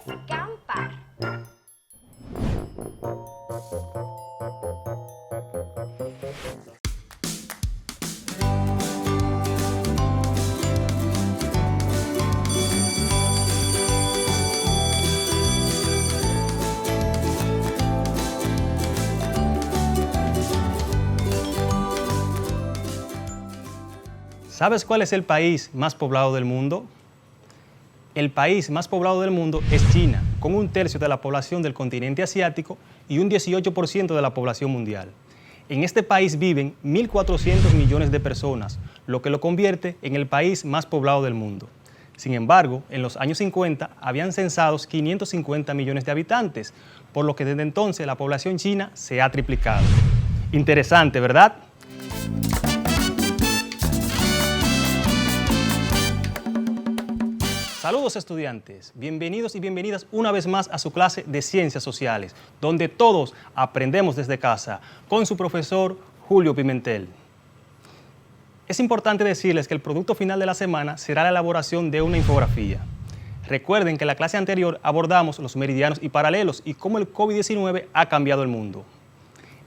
escampar. ¿Sabes cuál es el país más poblado del mundo? El país más poblado del mundo es China, con 1/3 de la población del continente asiático y un 18% de la población mundial. En este país viven 1.400 millones de personas, lo que lo convierte en el país más poblado del mundo. Sin embargo, en los años 50 habían censados 550 millones de habitantes, por lo que desde entonces la población china se ha triplicado. Interesante, ¿verdad? Saludos estudiantes, bienvenidos y bienvenidas una vez más a su clase de Ciencias Sociales, donde todos aprendemos desde casa, con su profesor Julio Pimentel. Es importante decirles que el producto final de la semana será la elaboración de una infografía. Recuerden que en la clase anterior abordamos los meridianos y paralelos y cómo el COVID-19 ha cambiado el mundo.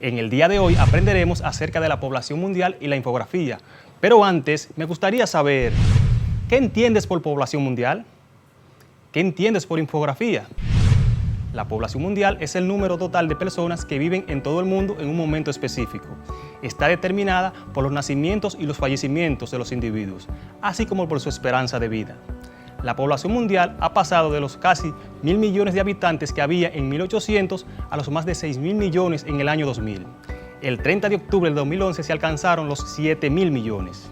En el día de hoy aprenderemos acerca de la población mundial y la infografía, pero antes me gustaría saber, ¿qué entiendes por población mundial? ¿Qué entiendes por infografía? La población mundial es el número total de personas que viven en todo el mundo en un momento específico. Está determinada por los nacimientos y los fallecimientos de los individuos, así como por su esperanza de vida. La población mundial ha pasado de los casi 1.000 millones de habitantes que había en 1800 a los más de 6.000 millones en el año 2000. El 30 de octubre del 2011 se alcanzaron los 7.000 millones.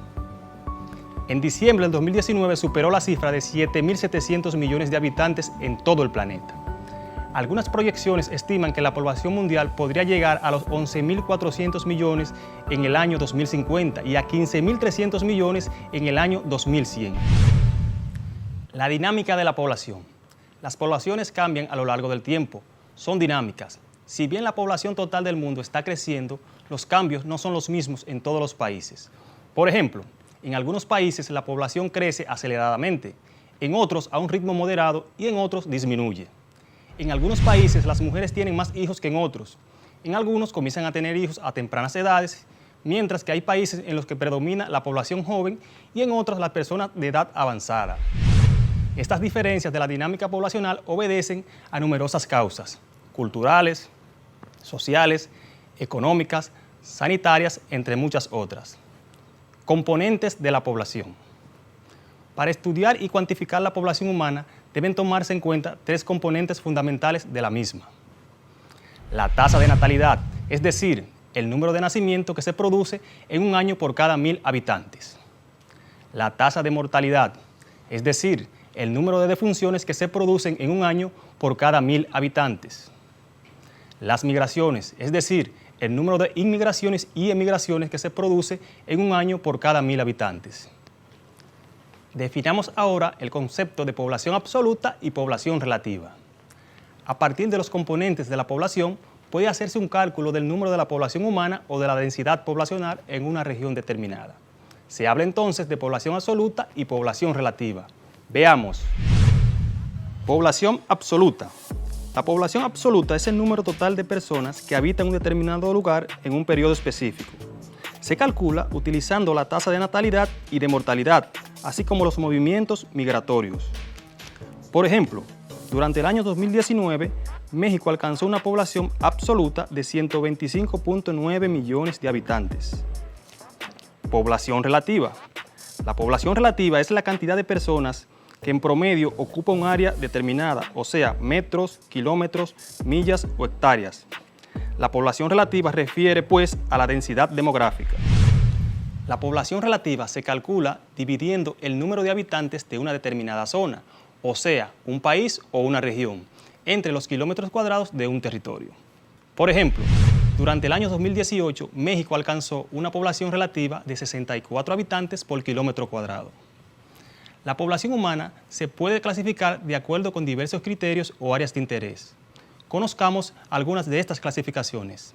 En diciembre del 2019 superó la cifra de 7.700 millones de habitantes en todo el planeta. Algunas proyecciones estiman que la población mundial podría llegar a los 11.400 millones en el año 2050 y a 15.300 millones en el año 2100. La dinámica de la población. Las poblaciones cambian a lo largo del tiempo, son dinámicas. Si bien la población total del mundo está creciendo, los cambios no son los mismos en todos los países. Por ejemplo, en algunos países la población crece aceleradamente, en otros a un ritmo moderado y en otros disminuye. En algunos países las mujeres tienen más hijos que en otros. En algunos comienzan a tener hijos a tempranas edades, mientras que hay países en los que predomina la población joven y en otros las personas de edad avanzada. Estas diferencias de la dinámica poblacional obedecen a numerosas causas, culturales, sociales, económicas, sanitarias, entre muchas otras. Componentes de la población. Para estudiar y cuantificar la población humana deben tomarse en cuenta tres componentes fundamentales de la misma. La tasa de natalidad, es decir, el número de nacimientos que se produce en un año por cada 1.000 habitantes. La tasa de mortalidad, es decir, el número de defunciones que se producen en un año por cada 1.000 habitantes. Las migraciones, es decir, el número de inmigraciones y emigraciones que se produce en un año por cada 1.000 habitantes. Definamos ahora el concepto de población absoluta y población relativa. A partir de los componentes de la población, puede hacerse un cálculo del número de la población humana o de la densidad poblacional en una región determinada. Se habla entonces de población absoluta y población relativa. Veamos. Población absoluta. La población absoluta es el número total de personas que habitan un determinado lugar en un periodo específico. Se calcula utilizando la tasa de natalidad y de mortalidad, así como los movimientos migratorios. Por ejemplo, durante el año 2019, México alcanzó una población absoluta de 125.9 millones de habitantes. Población relativa. La población relativa es la cantidad de personas que en promedio ocupa un área determinada, o sea, metros, kilómetros, millas o hectáreas. La población relativa refiere, pues, a la densidad demográfica. La población relativa se calcula dividiendo el número de habitantes de una determinada zona, o sea, un país o una región, entre los kilómetros cuadrados de un territorio. Por ejemplo, durante el año 2018, México alcanzó una población relativa de 64 habitantes por kilómetro cuadrado. La población humana se puede clasificar de acuerdo con diversos criterios o áreas de interés. Conozcamos algunas de estas clasificaciones.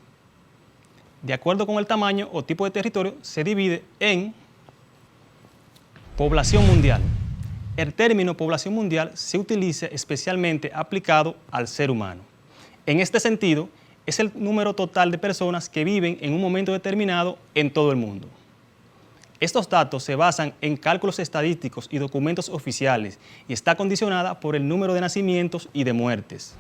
De acuerdo con el tamaño o tipo de territorio, se divide en población mundial. El término población mundial se utiliza especialmente aplicado al ser humano. En este sentido, es el número total de personas que viven en un momento determinado en todo el mundo. Estos datos se basan en cálculos estadísticos y documentos oficiales y está condicionada por el número de nacimientos y de muertes.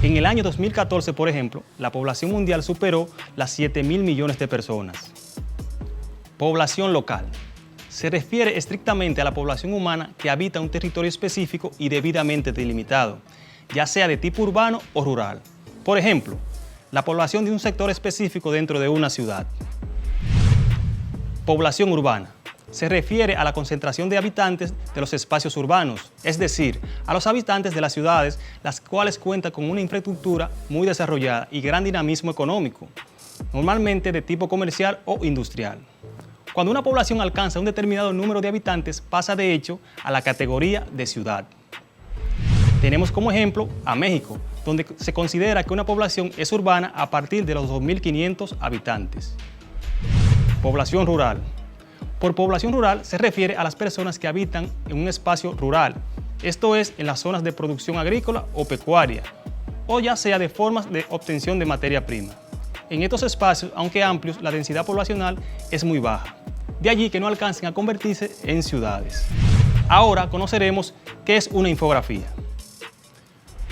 En el año 2014, por ejemplo, la población mundial superó las 7.000 millones de personas. Población local. Se refiere estrictamente a la población humana que habita un territorio específico y debidamente delimitado, ya sea de tipo urbano o rural. Por ejemplo, la población de un sector específico dentro de una ciudad. Población urbana. se refiere a la concentración de habitantes de los espacios urbanos, es decir, a los habitantes de las ciudades, las cuales cuentan con una infraestructura muy desarrollada y gran dinamismo económico, normalmente de tipo comercial o industrial. Cuando una población alcanza un determinado número de habitantes, pasa de hecho a la categoría de ciudad. Tenemos como ejemplo a México, donde se considera que una población es urbana a partir de los 2.500 habitantes. Población rural. Por población rural se refiere a las personas que habitan en un espacio rural, esto es, en las zonas de producción agrícola o pecuaria, o ya sea de formas de obtención de materia prima. En estos espacios, aunque amplios, la densidad poblacional es muy baja. De allí que no alcancen a convertirse en ciudades. Ahora conoceremos qué es una infografía.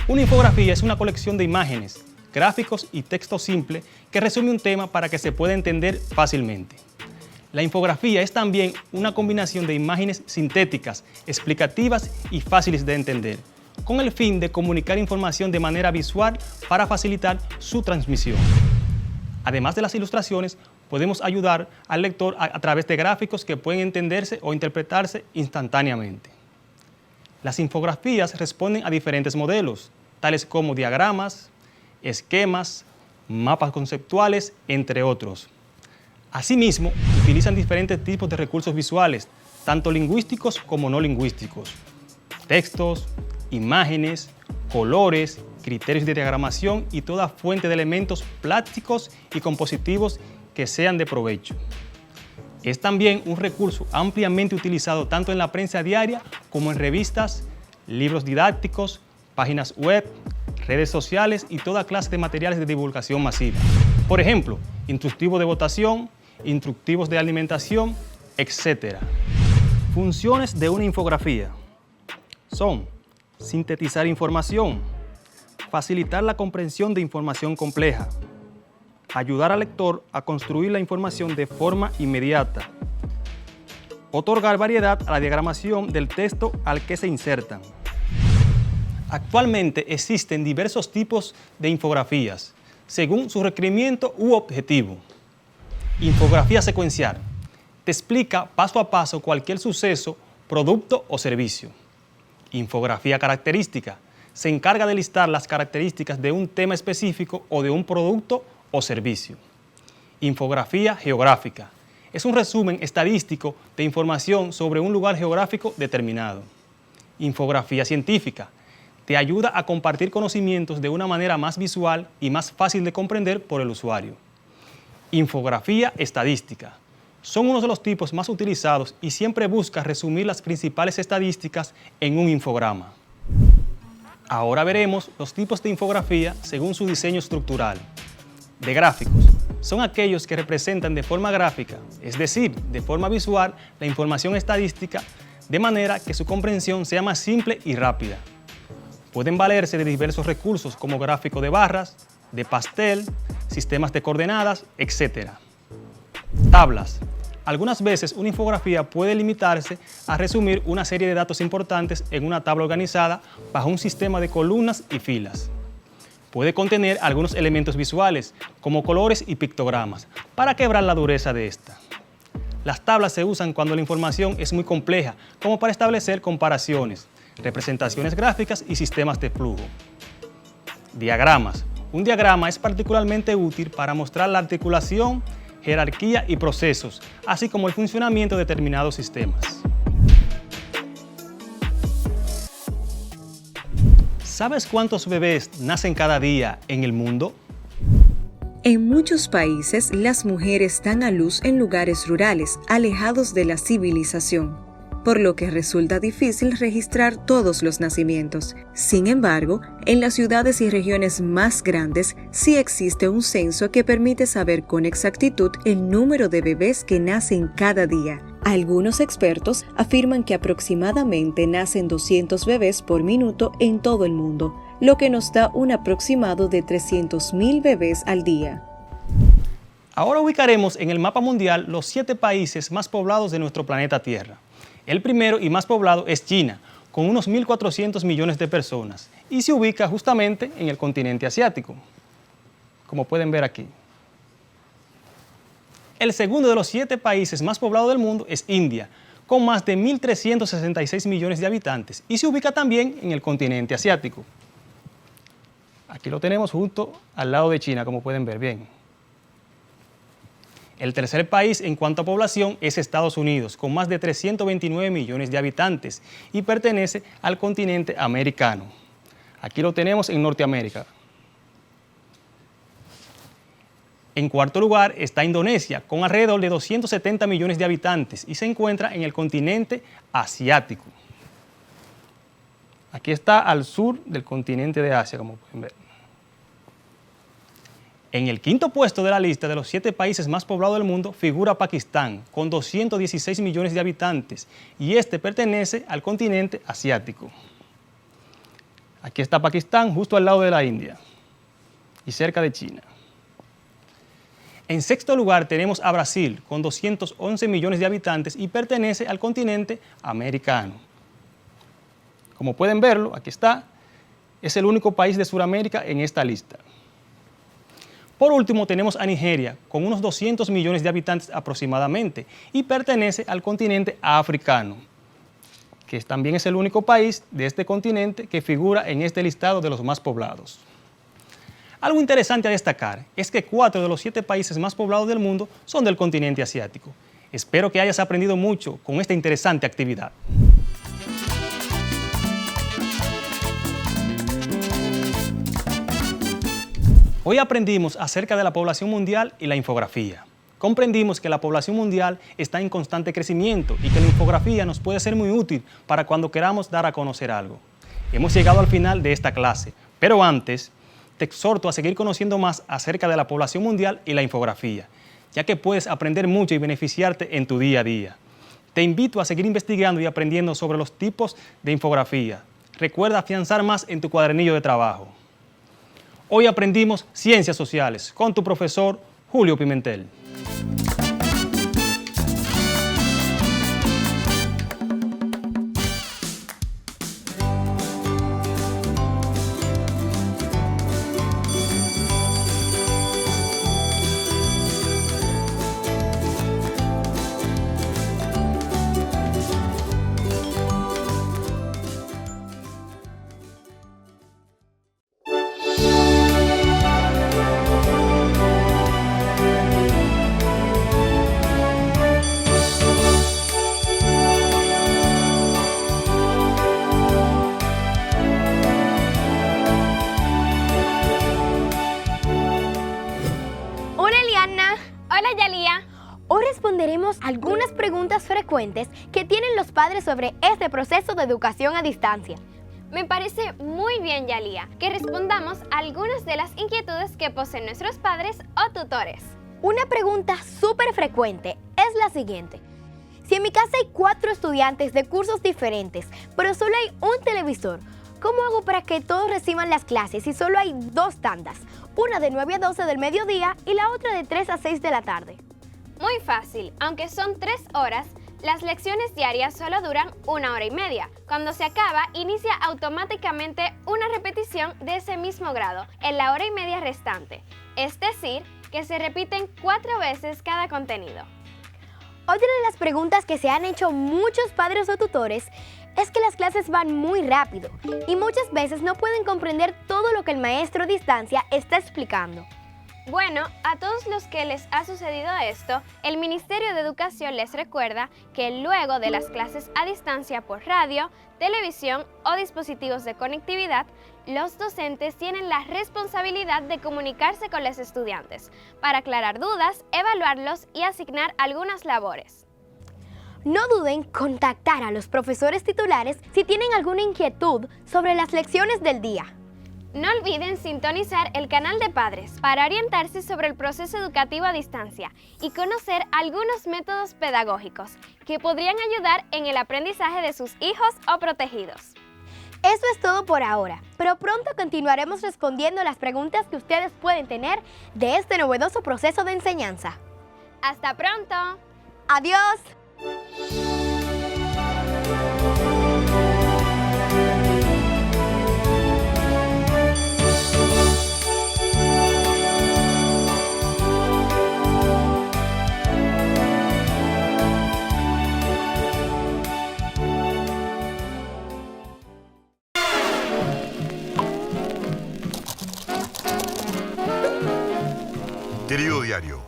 Una infografía es una colección de imágenes, gráficos y texto simple que resume un tema para que se pueda entender fácilmente. La infografía es también una combinación de imágenes sintéticas, explicativas y fáciles de entender, con el fin de comunicar información de manera visual para facilitar su transmisión. Además de las ilustraciones, podemos ayudar al lector a través de gráficos que pueden entenderse o interpretarse instantáneamente. Las infografías responden a diferentes modelos, tales como diagramas, esquemas, mapas conceptuales, entre otros. Asimismo, utilizan diferentes tipos de recursos visuales, tanto lingüísticos como no lingüísticos. Textos, imágenes, colores, criterios de diagramación y toda fuente de elementos plásticos y compositivos que sean de provecho. Es también un recurso ampliamente utilizado tanto en la prensa diaria como en revistas, libros didácticos, páginas web, redes sociales y toda clase de materiales de divulgación masiva. Por ejemplo, instructivos de votación, instructivos de alimentación, etc. Funciones de una infografía son sintetizar información, facilitar la comprensión de información compleja, ayudar al lector a construir la información de forma inmediata, otorgar variedad a la diagramación del texto al que se insertan. Actualmente existen diversos tipos de infografías, según su requerimiento u objetivo. Infografía secuencial. Te explica paso a paso cualquier suceso, producto o servicio. Infografía característica. Se encarga de listar las características de un tema específico o de un producto o servicio. Infografía geográfica. Es un resumen estadístico de información sobre un lugar geográfico determinado. Infografía científica. Te ayuda a compartir conocimientos de una manera más visual y más fácil de comprender por el usuario. Infografía estadística. Son uno de los tipos más utilizados y siempre busca resumir las principales estadísticas en un infograma. Ahora veremos los tipos de infografía según su diseño estructural. De gráficos. Son aquellos que representan de forma gráfica, es decir, de forma visual, la información estadística de manera que su comprensión sea más simple y rápida. Pueden valerse de diversos recursos como gráfico de barras, de pastel, sistemas de coordenadas, etc. Tablas. Algunas veces una infografía puede limitarse a resumir una serie de datos importantes en una tabla organizada bajo un sistema de columnas y filas. Puede contener algunos elementos visuales, como colores y pictogramas, para quebrar la dureza de esta. Las tablas se usan cuando la información es muy compleja, como para establecer comparaciones, representaciones gráficas y sistemas de flujo. Diagramas. Un diagrama es particularmente útil para mostrar la articulación, jerarquía y procesos, así como el funcionamiento de determinados sistemas. ¿Sabes cuántos bebés nacen cada día en el mundo? En muchos países, las mujeres dan a luz en lugares rurales, alejados de la civilización, por lo que resulta difícil registrar todos los nacimientos. Sin embargo, en las ciudades y regiones más grandes sí existe un censo que permite saber con exactitud el número de bebés que nacen cada día. Algunos expertos afirman que aproximadamente nacen 200 bebés por minuto en todo el mundo, lo que nos da un aproximado de 300.000 bebés al día. Ahora ubicaremos en el mapa mundial los 7 países más poblados de nuestro planeta Tierra. El primero y más poblado es China, con unos 1.400 millones de personas, y se ubica justamente en el continente asiático, como pueden ver aquí. El segundo de los 7 países más poblados del mundo es India, con más de 1.366 millones de habitantes y se ubica también en el continente asiático. Aquí lo tenemos justo al lado de China, como pueden ver bien. El tercer país en cuanto a población es Estados Unidos, con más de 329 millones de habitantes y pertenece al continente americano. Aquí lo tenemos en Norteamérica. En cuarto lugar está Indonesia, con alrededor de 270 millones de habitantes y se encuentra en el continente asiático. Aquí está al sur del continente de Asia, como pueden ver. En el quinto puesto de la lista de los 7 países más poblados del mundo figura Pakistán, con 216 millones de habitantes, y este pertenece al continente asiático. Aquí está Pakistán, justo al lado de la India y cerca de China. En sexto lugar tenemos a Brasil, con 211 millones de habitantes y pertenece al continente americano. Como pueden verlo, aquí está, es el único país de Sudamérica en esta lista. Por último tenemos a Nigeria, con unos 200 millones de habitantes aproximadamente y pertenece al continente africano, que también es el único país de este continente que figura en este listado de los más poblados. Algo interesante a destacar es que 4 de los 7 países más poblados del mundo son del continente asiático. Espero que hayas aprendido mucho con esta interesante actividad. Hoy aprendimos acerca de la población mundial y la infografía. Comprendimos que la población mundial está en constante crecimiento y que la infografía nos puede ser muy útil para cuando queramos dar a conocer algo. Hemos llegado al final de esta clase, pero antes te exhorto a seguir conociendo más acerca de la población mundial y la infografía, ya que puedes aprender mucho y beneficiarte en tu día a día. Te invito a seguir investigando y aprendiendo sobre los tipos de infografía. Recuerda afianzar más en tu cuadernillo de trabajo. Hoy aprendimos Ciencias Sociales con tu profesor Julio Pimentel. Hola Yalía. Hoy responderemos algunas preguntas frecuentes que tienen los padres sobre este proceso de educación a distancia. Me parece muy bien, Yalía, que respondamos algunas de las inquietudes que poseen nuestros padres o tutores. Una pregunta súper frecuente es la siguiente. Si en mi casa hay 4 estudiantes de cursos diferentes, pero solo hay un televisor, ¿cómo hago para que todos reciban las clases si solo hay 2 tandas? Una de 9 a 12 del mediodía y la otra de 3 a 6 de la tarde. Muy fácil, aunque son 3 horas, las lecciones diarias solo duran 1 hora y media. Cuando se acaba, inicia automáticamente una repetición de ese mismo grado en la hora y media restante. Es decir, que se repiten 4 veces cada contenido. Otra de las preguntas que se han hecho muchos padres o tutores es que las clases van muy rápido y muchas veces no pueden comprender todo lo que el maestro a distancia está explicando. Bueno, a todos los que les ha sucedido esto, el Ministerio de Educación les recuerda que luego de las clases a distancia por radio, televisión o dispositivos de conectividad, los docentes tienen la responsabilidad de comunicarse con los estudiantes para aclarar dudas, evaluarlos y asignar algunas labores. No duden en contactar a los profesores titulares si tienen alguna inquietud sobre las lecciones del día. No olviden sintonizar el canal de Padres para orientarse sobre el proceso educativo a distancia y conocer algunos métodos pedagógicos que podrían ayudar en el aprendizaje de sus hijos o protegidos. Eso es todo por ahora, pero pronto continuaremos respondiendo las preguntas que ustedes pueden tener de este novedoso proceso de enseñanza. ¡Hasta pronto! ¡Adiós! Querido diario,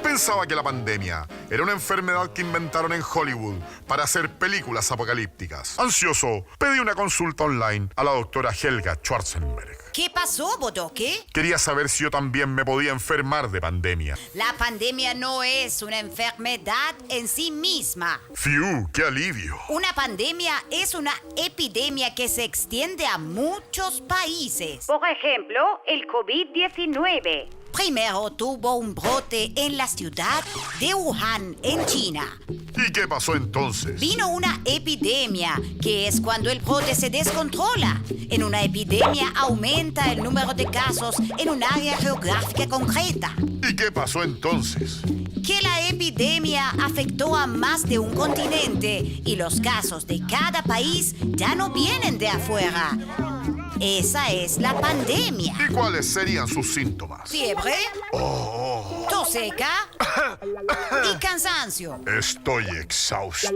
pensaba que la pandemia era una enfermedad que inventaron en Hollywood para hacer películas apocalípticas. Ansioso, pedí una consulta online a la doctora Helga Schwarzenberg. ¿Qué pasó, Bodoque? Quería saber si yo también me podía enfermar de pandemia. La pandemia no es una enfermedad en sí misma. ¡Fiu! ¡Qué alivio! Una pandemia es una epidemia que se extiende a muchos países. Por ejemplo, el COVID-19. Primero tuvo un brote en la ciudad de Wuhan, en China. ¿Y qué pasó entonces? Vino una epidemia, que es cuando el brote se descontrola. En una epidemia aumenta el número de casos en un área geográfica concreta. ¿Y qué pasó entonces? Que la epidemia afectó a más de un continente y los casos de cada país ya no vienen de afuera. Esa es la pandemia. ¿Y cuáles serían sus síntomas? Fiebre, tos seca y cansancio. Estoy exhausto.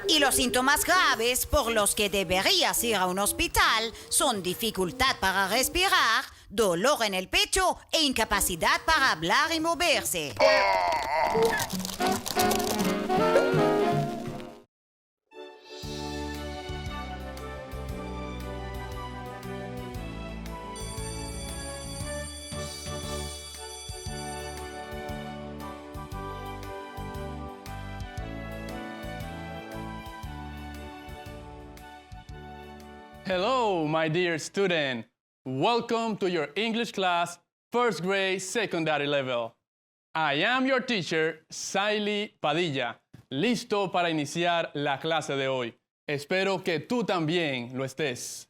Y los síntomas graves por los que deberías ir a un hospital son dificultad para respirar, dolor en el pecho e incapacidad para hablar y moverse. Hello, my dear student. Welcome to your English class, first grade, secondary level. I am your teacher, Saily Padilla, listo para iniciar la clase de hoy. Espero que tú también lo estés.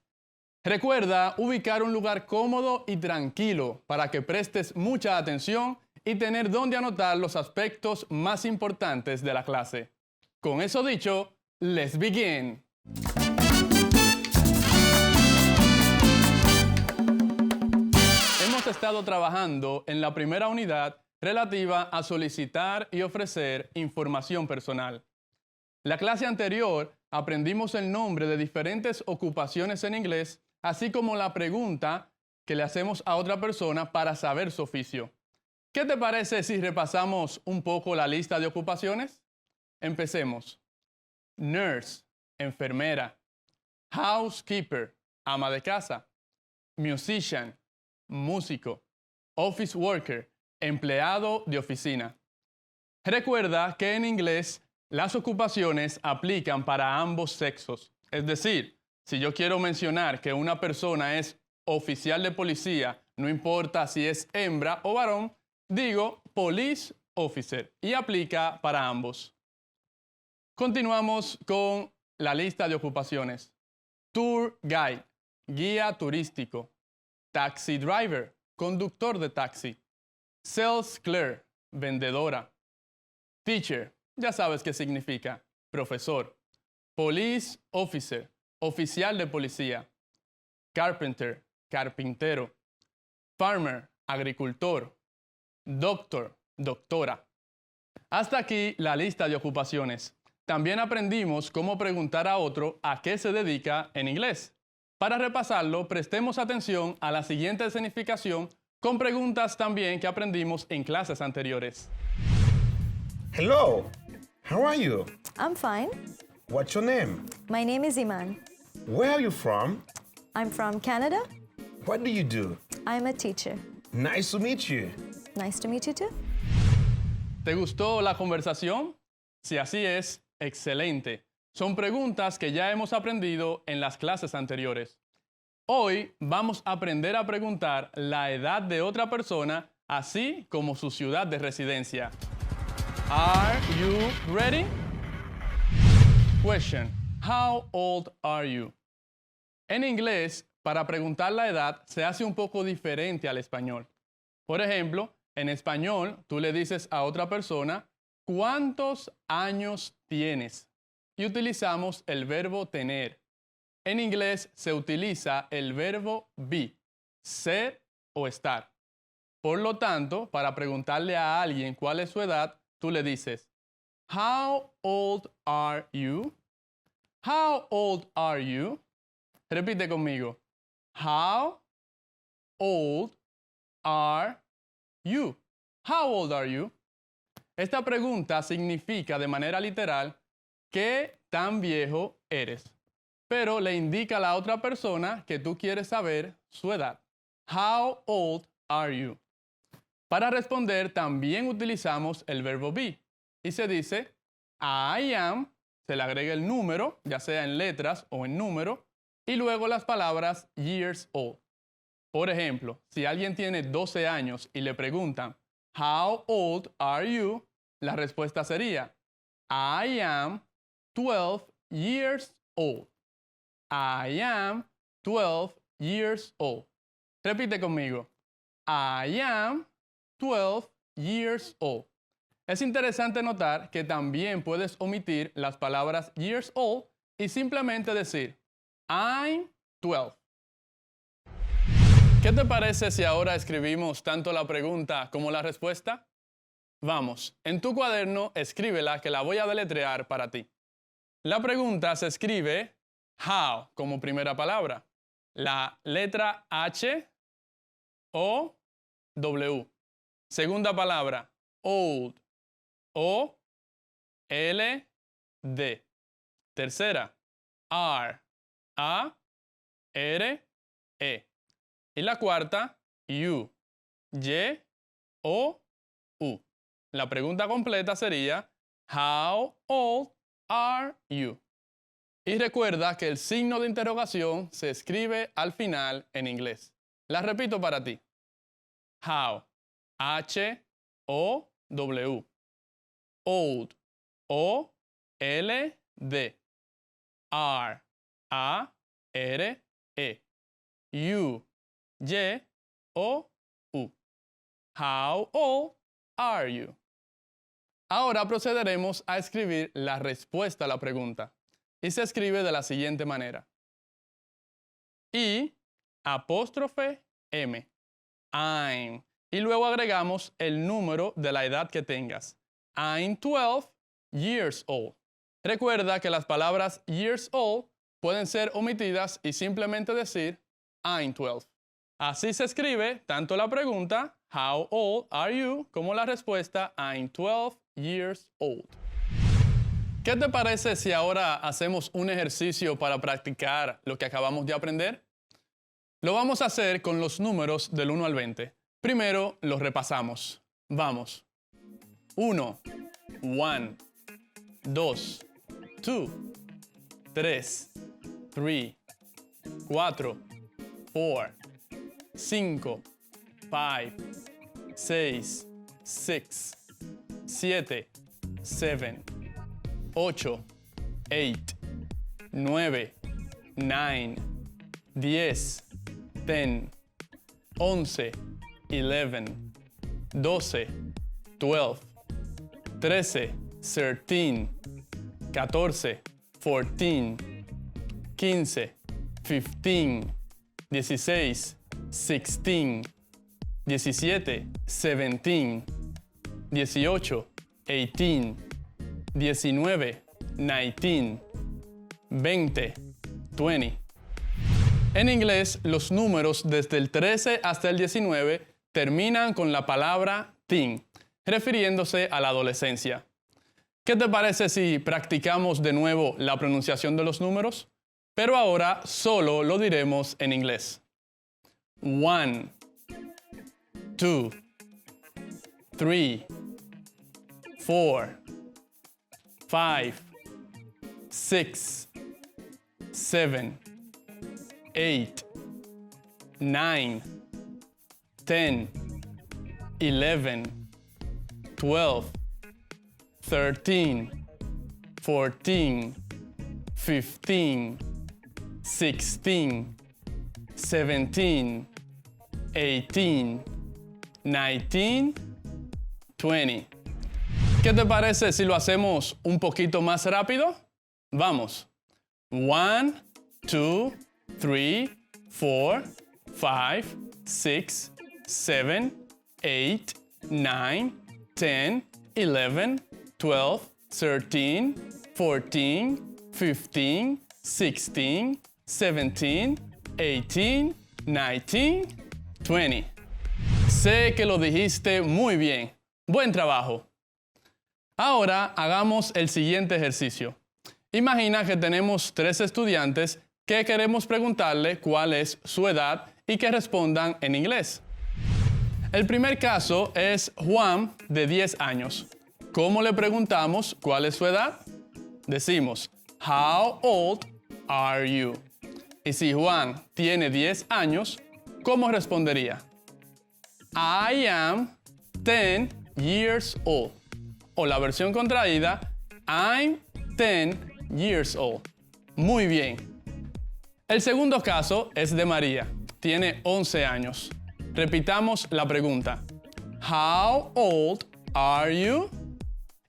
Recuerda ubicar un lugar cómodo y tranquilo para que prestes mucha atención y tener donde anotar los aspectos más importantes de la clase. Con eso dicho, let's begin. Hemos estado trabajando en la primera unidad relativa a solicitar y ofrecer información personal. La clase anterior aprendimos el nombre de diferentes ocupaciones en inglés, así como la pregunta que le hacemos a otra persona para saber su oficio. ¿Qué te parece si repasamos un poco la lista de ocupaciones? Empecemos. Nurse, enfermera. Housekeeper, ama de casa. Musician, músico. Office worker, empleado de oficina. Recuerda que en inglés las ocupaciones aplican para ambos sexos. Es decir, si yo quiero mencionar que una persona es oficial de policía, no importa si es hembra o varón, digo police officer y aplica para ambos. Continuamos con la lista de ocupaciones. Tour guide, guía turístico. Taxi driver, conductor de taxi. Sales clerk, vendedora. Teacher, ya sabes qué significa, profesor. Police officer, oficial de policía. Carpenter, carpintero. Farmer, agricultor. Doctor, doctora. Hasta aquí la lista de ocupaciones. También aprendimos cómo preguntar a otro a qué se dedica en inglés. Para repasarlo, prestemos atención a la siguiente escenificación con preguntas también que aprendimos en clases anteriores. Hello, how are you? I'm fine. What's your name? My name is Iman. Where are you from? I'm from Canada. What do you do? I'm a teacher. Nice to meet you. Nice to meet you too. ¿Te gustó la conversación? Si así es, excelente. Son preguntas que ya hemos aprendido en las clases anteriores. Hoy vamos a aprender a preguntar la edad de otra persona, así como su ciudad de residencia. Are you ready? Question: How old are you? En inglés, para preguntar la edad se hace un poco diferente al español. Por ejemplo, en español tú le dices a otra persona ¿cuántos años tienes? Y utilizamos el verbo tener. En inglés se utiliza el verbo be, ser o estar. Por lo tanto, para preguntarle a alguien cuál es su edad, tú le dices, How old are you? How old are you? Repite conmigo. How old are you? How old are you? Esta pregunta significa de manera literal ¿qué tan viejo eres? Pero le indica a la otra persona que tú quieres saber su edad. How old are you? Para responder también utilizamos el verbo be y se dice I am, se le agrega el número, ya sea en letras o en número, y luego las palabras years old. Por ejemplo, si alguien tiene 12 años y le preguntan How old are you? La respuesta sería I am 12 years old. I am 12 years old. Repite conmigo. I am 12 years old. Es interesante notar que también puedes omitir las palabras years old y simplemente decir I'm 12. ¿Qué te parece si ahora escribimos tanto la pregunta como la respuesta? Vamos, en tu cuaderno escríbela que la voy a deletrear para ti. La pregunta se escribe how como primera palabra. La letra H, O, W. Segunda palabra, old, O, L, D. Tercera, R, A, R, E. Y la cuarta, U, Y, O, U. La pregunta completa sería, how old are you? Y recuerda que el signo de interrogación se escribe al final en inglés. La repito para ti. How, H, O, W. Old, O, L, D. R, A, R, E. U, Y, O, U. How old are you? Ahora procederemos a escribir la respuesta a la pregunta. Y se escribe de la siguiente manera. I, apóstrofe, M. I'm. Y luego agregamos el número de la edad que tengas. I'm 12 years old. Recuerda que las palabras years old pueden ser omitidas y simplemente decir I'm 12. Así se escribe tanto la pregunta How old are you? Como la respuesta I'm 12 years old. ¿Qué te parece si ahora hacemos un ejercicio para practicar lo que acabamos de aprender? Lo vamos a hacer con los números del 1 al 20. Primero los repasamos. Vamos. 1, 1, 2, 2, 3, 4, 4, 5, 6, 6, 7, 7, 8, 8, 9, 9, 10, 10, 11, 11, 12, 12, 13, 13, 14, 14, 15, 15, 16, 16, 17, 17, 18, 18, 19, 19, 20, 20. En inglés, los números desde el 13 hasta el 19 terminan con la palabra teen, refiriéndose a la adolescencia. ¿Qué te parece si practicamos de nuevo la pronunciación de los números? Pero ahora solo lo diremos en inglés. 1, 2, 3, 4, 5, 6, 7, 8, 9, 10, 11, 12, 13, 14, 15, 16, 17, 18, 19, 20. ¿Qué te parece si lo hacemos un poquito más rápido? Vamos. 1, 2, 3, 4, 5, 6, 7, 8, 9, 10, 11, 12, 13, 14, 15, 16, 17, 18, 19, 20. Sé que lo dijiste muy bien. Buen trabajo. Ahora hagamos el siguiente ejercicio. Imagina que tenemos 3 estudiantes que queremos preguntarle cuál es su edad y que respondan en inglés. El primer caso es Juan, de 10 años. ¿Cómo le preguntamos cuál es su edad? Decimos, How old are you? Y si Juan tiene 10 años, ¿cómo respondería? I am 10 years old. O la versión contraída, I'm 10 years old. Muy bien. El segundo caso es de María. Tiene 11 años. Repitamos la pregunta. How old are you?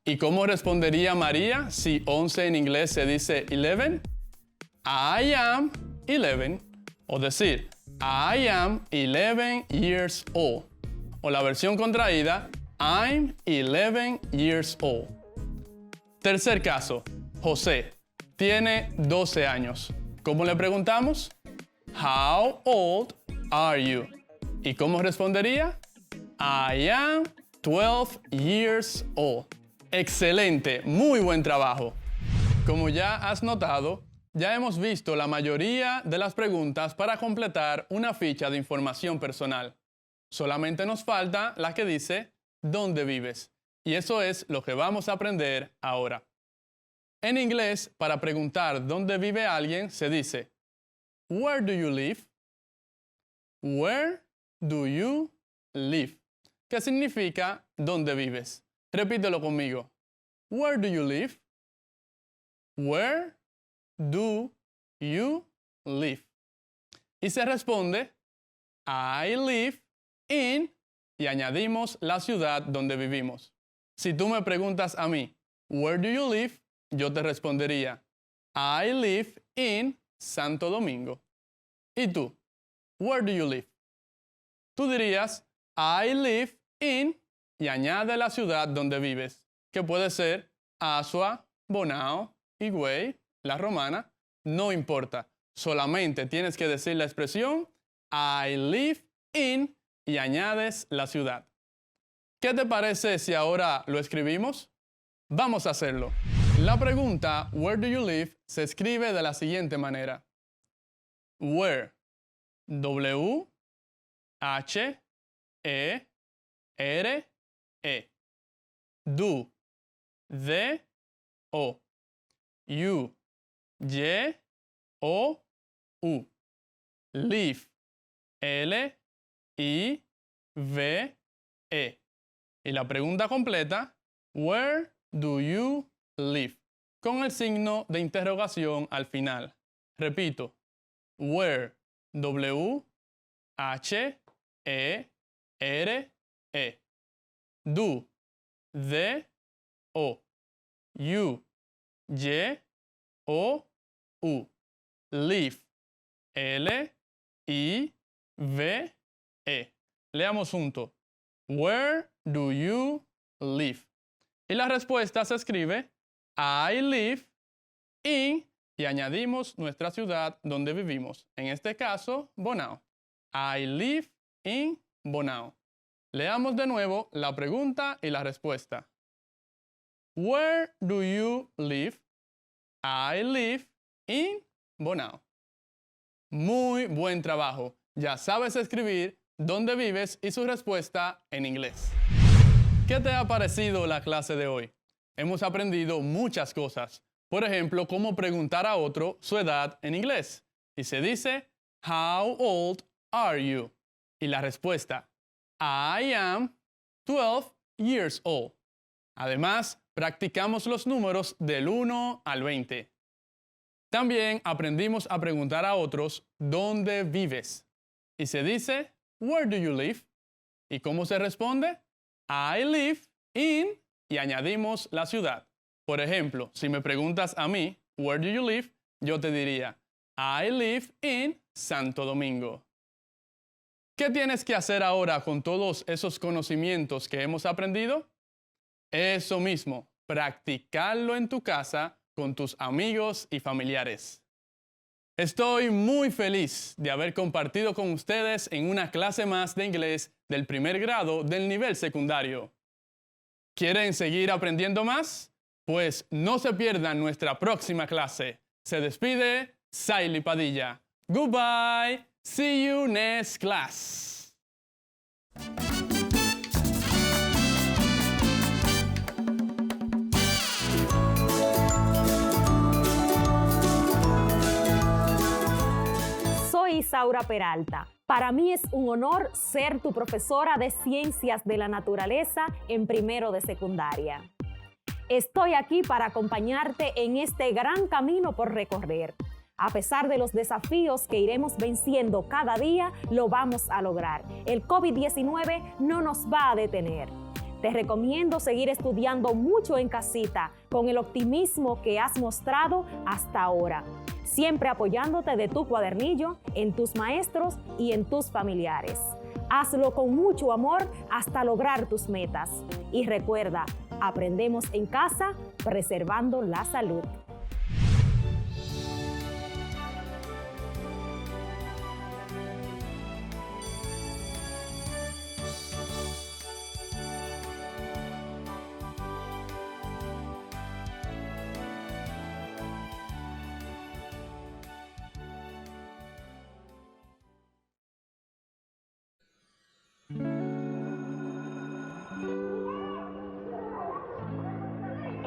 ¿Y cómo respondería María si 11 en inglés se dice 11? I am 11. O decir, I am 11 years old. O la versión contraída, I'm 11 years old. Tercer caso, José. Tiene 12 años. ¿Cómo le preguntamos? How old are you? ¿Y cómo respondería? I am 12 years old. Excelente, muy buen trabajo. Como ya has notado, ya hemos visto la mayoría de las preguntas para completar una ficha de información personal. Solamente nos falta la que dice ¿dónde vives? Y eso es lo que vamos a aprender ahora. En inglés, para preguntar dónde vive alguien, se dice Where do you live? Where do you live? ¿Qué significa dónde vives? Repítelo conmigo. Where do you live? Where do you live? Y se responde I live in y añadimos la ciudad donde vivimos. Si tú me preguntas a mí, Where do you live? Yo te respondería, I live in Santo Domingo. ¿Y tú? Where do you live? Tú dirías, I live in y añade la ciudad donde vives, que puede ser Asua, Bonao, Higüey, La Romana, no importa. Solamente tienes que decir la expresión I live in y añades la ciudad. ¿Qué te parece si ahora lo escribimos? Vamos a hacerlo. La pregunta Where do you live se escribe de la siguiente manera. Where. W. H. E. R. E. Do. D. O. You. Y. O. U. Live. L. I. V. E. Y la pregunta completa, Where do you live? Con el signo de interrogación al final. Repito, Where, W, H, E, R, E. Do, D, O. You, Y, O, U. Live, L, I, V, E. Leamos juntos. Where do you live? Y la respuesta se escribe I live in y añadimos nuestra ciudad donde vivimos. En este caso, Bonao. I live in Bonao. Leamos de nuevo la pregunta y la respuesta. Where do you live? I live in Bonao. Muy buen trabajo. Ya sabes escribir dónde vives y su respuesta en inglés. ¿Qué te ha parecido la clase de hoy? Hemos aprendido muchas cosas. Por ejemplo, cómo preguntar a otro su edad en inglés. Y se dice, How old are you? Y la respuesta, I am 12 years old. Además, practicamos los números del 1 al 20. También aprendimos a preguntar a otros ¿dónde vives? Y se dice, Where do you live? ¿Y cómo se responde? I live in y añadimos la ciudad. Por ejemplo, si me preguntas a mí, Where do you live? Yo te diría, I live in Santo Domingo. ¿Qué tienes que hacer ahora con todos esos conocimientos que hemos aprendido? Eso mismo, practicarlo en tu casa con tus amigos y familiares. Estoy muy feliz de haber compartido con ustedes en una clase más de inglés del primer grado del nivel secundario. ¿Quieren seguir aprendiendo más? Pues no se pierdan nuestra próxima clase. Se despide Saily Padilla. Goodbye. See you next class. Soy Isaura Peralta. Para mí es un honor ser tu profesora de Ciencias de la Naturaleza en primero de secundaria. Estoy aquí para acompañarte en este gran camino por recorrer. A pesar de los desafíos que iremos venciendo cada día, lo vamos a lograr. El COVID-19 no nos va a detener. Te recomiendo seguir estudiando mucho en casita con el optimismo que has mostrado hasta ahora, siempre apoyándote de tu cuadernillo, en tus maestros y en tus familiares. Hazlo con mucho amor hasta lograr tus metas. Y recuerda, aprendemos en casa, preservando la salud.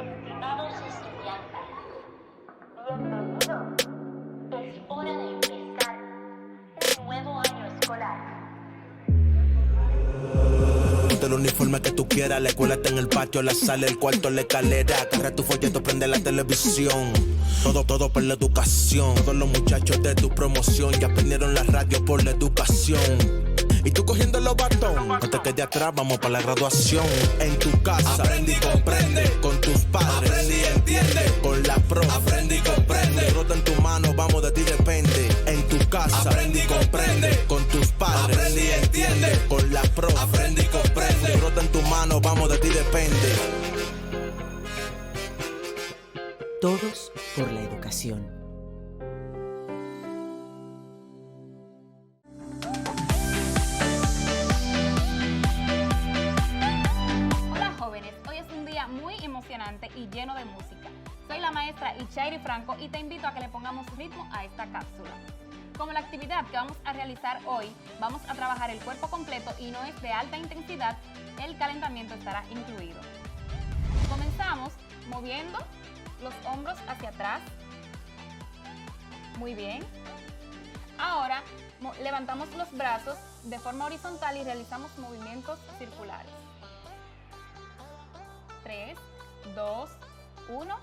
Estimados estudiantes, bienvenidos. Es hora de empezar un nuevo año escolar. Ponte el uniforme que tú quieras, la escuela está en el patio, la sala, el cuarto, la escalera. Agarra tu folleto, prende la televisión. Todo por la educación. Todos los muchachos de tu promoción ya prendieron la radio por la educación. Y tú cogiendo los bastones, no te quedes atrás, vamos para la graduación. En tu casa, aprende y comprende. Con tus padres, aprende y entiende. Con la profe, aprende y comprende. Rota en tu mano, vamos, de ti depende. En tu casa, aprende y comprende. Con tus padres, aprende y entiende. Con la profe, aprende y comprende. Rota en tu mano, vamos, de ti depende. Todos por la educación. Hola jóvenes, hoy es un día muy emocionante y lleno de música. Soy la maestra Ichairi Franco y te invito a que le pongamos ritmo a esta cápsula. Como la actividad que vamos a realizar hoy, vamos a trabajar el cuerpo completo y no es de alta intensidad, el calentamiento estará incluido. Comenzamos moviendo los hombros hacia atrás. Muy bien. Ahora levantamos los brazos de forma horizontal y realizamos movimientos circulares. 3, 2, 1,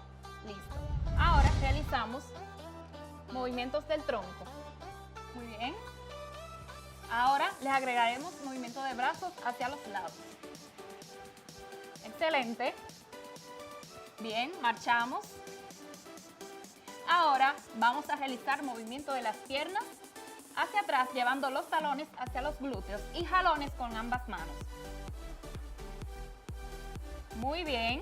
listo. Ahora realizamos movimientos del tronco. Muy bien. Ahora les agregaremos movimiento de brazos hacia los lados. Excelente. Bien, marchamos. Ahora vamos a realizar movimiento de las piernas hacia atrás, llevando los talones hacia los glúteos y jalones con ambas manos. Muy bien.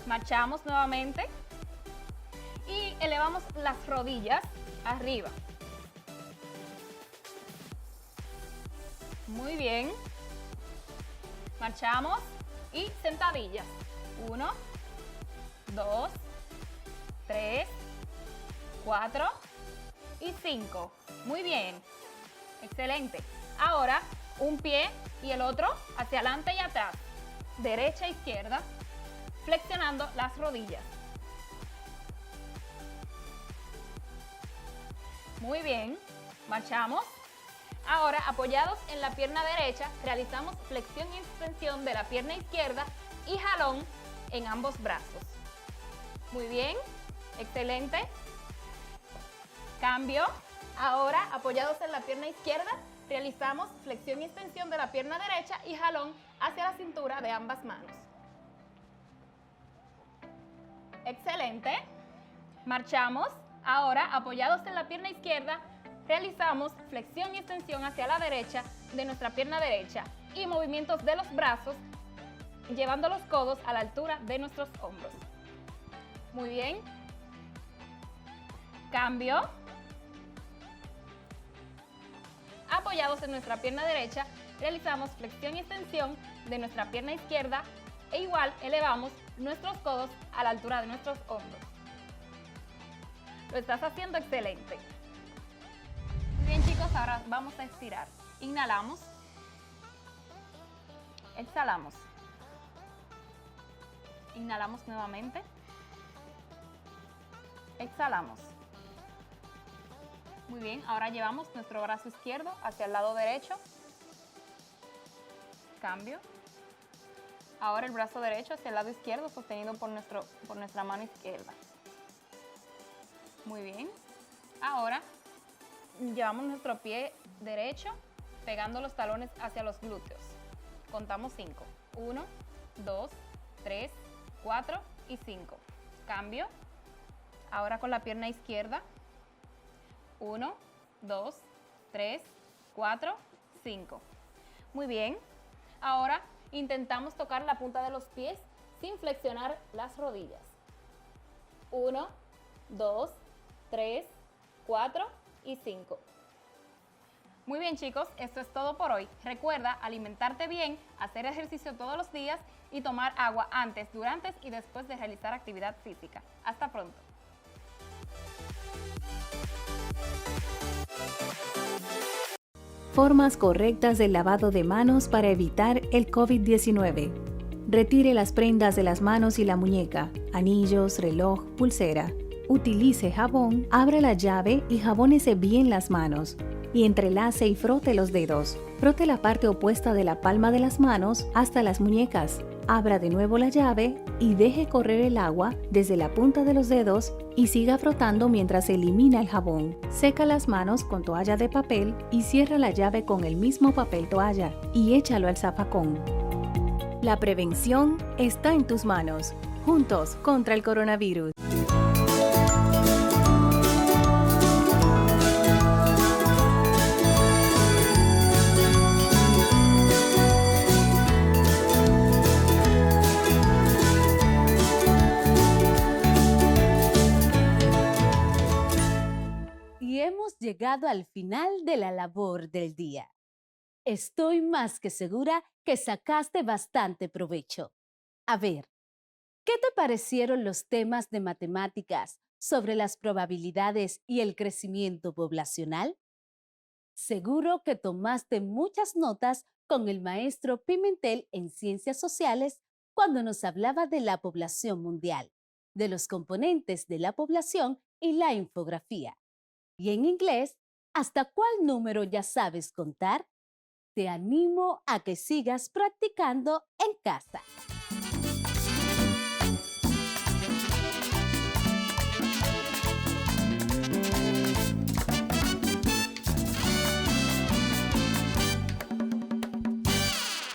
Marchamos nuevamente y elevamos las rodillas arriba. Muy bien. Marchamos y sentadillas. 1, 2, 3, 4 y 5. Muy bien. Excelente. Ahora un pie y el otro hacia adelante y atrás. Derecha e izquierda, flexionando las rodillas. Muy bien. Marchamos. Ahora, apoyados en la pierna derecha, realizamos flexión y extensión de la pierna izquierda y jalón en ambos brazos. Muy bien, excelente. Cambio. Ahora, apoyados en la pierna izquierda, realizamos flexión y extensión de la pierna derecha y jalón hacia la cintura de ambas manos. Excelente. Marchamos. Ahora, apoyados en la pierna izquierda, realizamos flexión y extensión hacia la derecha de nuestra pierna derecha y movimientos de los brazos, llevando los codos a la altura de nuestros hombros. Muy bien. Cambio. Apoyados en nuestra pierna derecha, realizamos flexión y extensión de nuestra pierna izquierda E igual elevamos nuestros codos a la altura de nuestros hombros. Lo estás haciendo excelente. Muy bien, chicos, ahora vamos a estirar. Inhalamos. Exhalamos. Inhalamos nuevamente. Exhalamos. Muy bien, ahora llevamos nuestro brazo izquierdo hacia el lado derecho. Cambio. Ahora el brazo derecho hacia el lado izquierdo, sostenido por nuestra mano izquierda. Muy bien. Ahora llevamos nuestro pie derecho pegando los talones hacia los glúteos. Contamos 5. 1, 2, 3, 4 y 5. Cambio. Ahora con la pierna izquierda. 1, 2, 3, 4, 5. Muy bien. Ahora intentamos tocar la punta de los pies sin flexionar las rodillas. 1, 2, 3, 4 y 5. Muy bien, chicos, esto es todo por hoy. Recuerda alimentarte bien, hacer ejercicio todos los días y tomar agua antes, durante y después de realizar actividad física. Hasta pronto. Formas correctas del lavado de manos para evitar el COVID-19. Retire las prendas de las manos y la muñeca, anillos, reloj, pulsera. Utilice jabón, abra la llave y jabónese bien las manos. Y entrelace y frote los dedos. Frote la parte opuesta de la palma de las manos hasta las muñecas. Abra de nuevo la llave y deje correr el agua desde la punta de los dedos y siga frotando mientras se elimina el jabón. Seca las manos con toalla de papel y cierra la llave con el mismo papel toalla y échalo al zafacón. La prevención está en tus manos. Juntos contra el coronavirus. Hemos llegado al final de la labor del día. Estoy más que segura que sacaste bastante provecho. A ver, ¿qué te parecieron los temas de matemáticas sobre las probabilidades y el crecimiento poblacional? Seguro que tomaste muchas notas con el maestro Pimentel en Ciencias Sociales cuando nos hablaba de la población mundial, de los componentes de la población y la infografía. Y en inglés, ¿hasta cuál número ya sabes contar? Te animo a que sigas practicando en casa.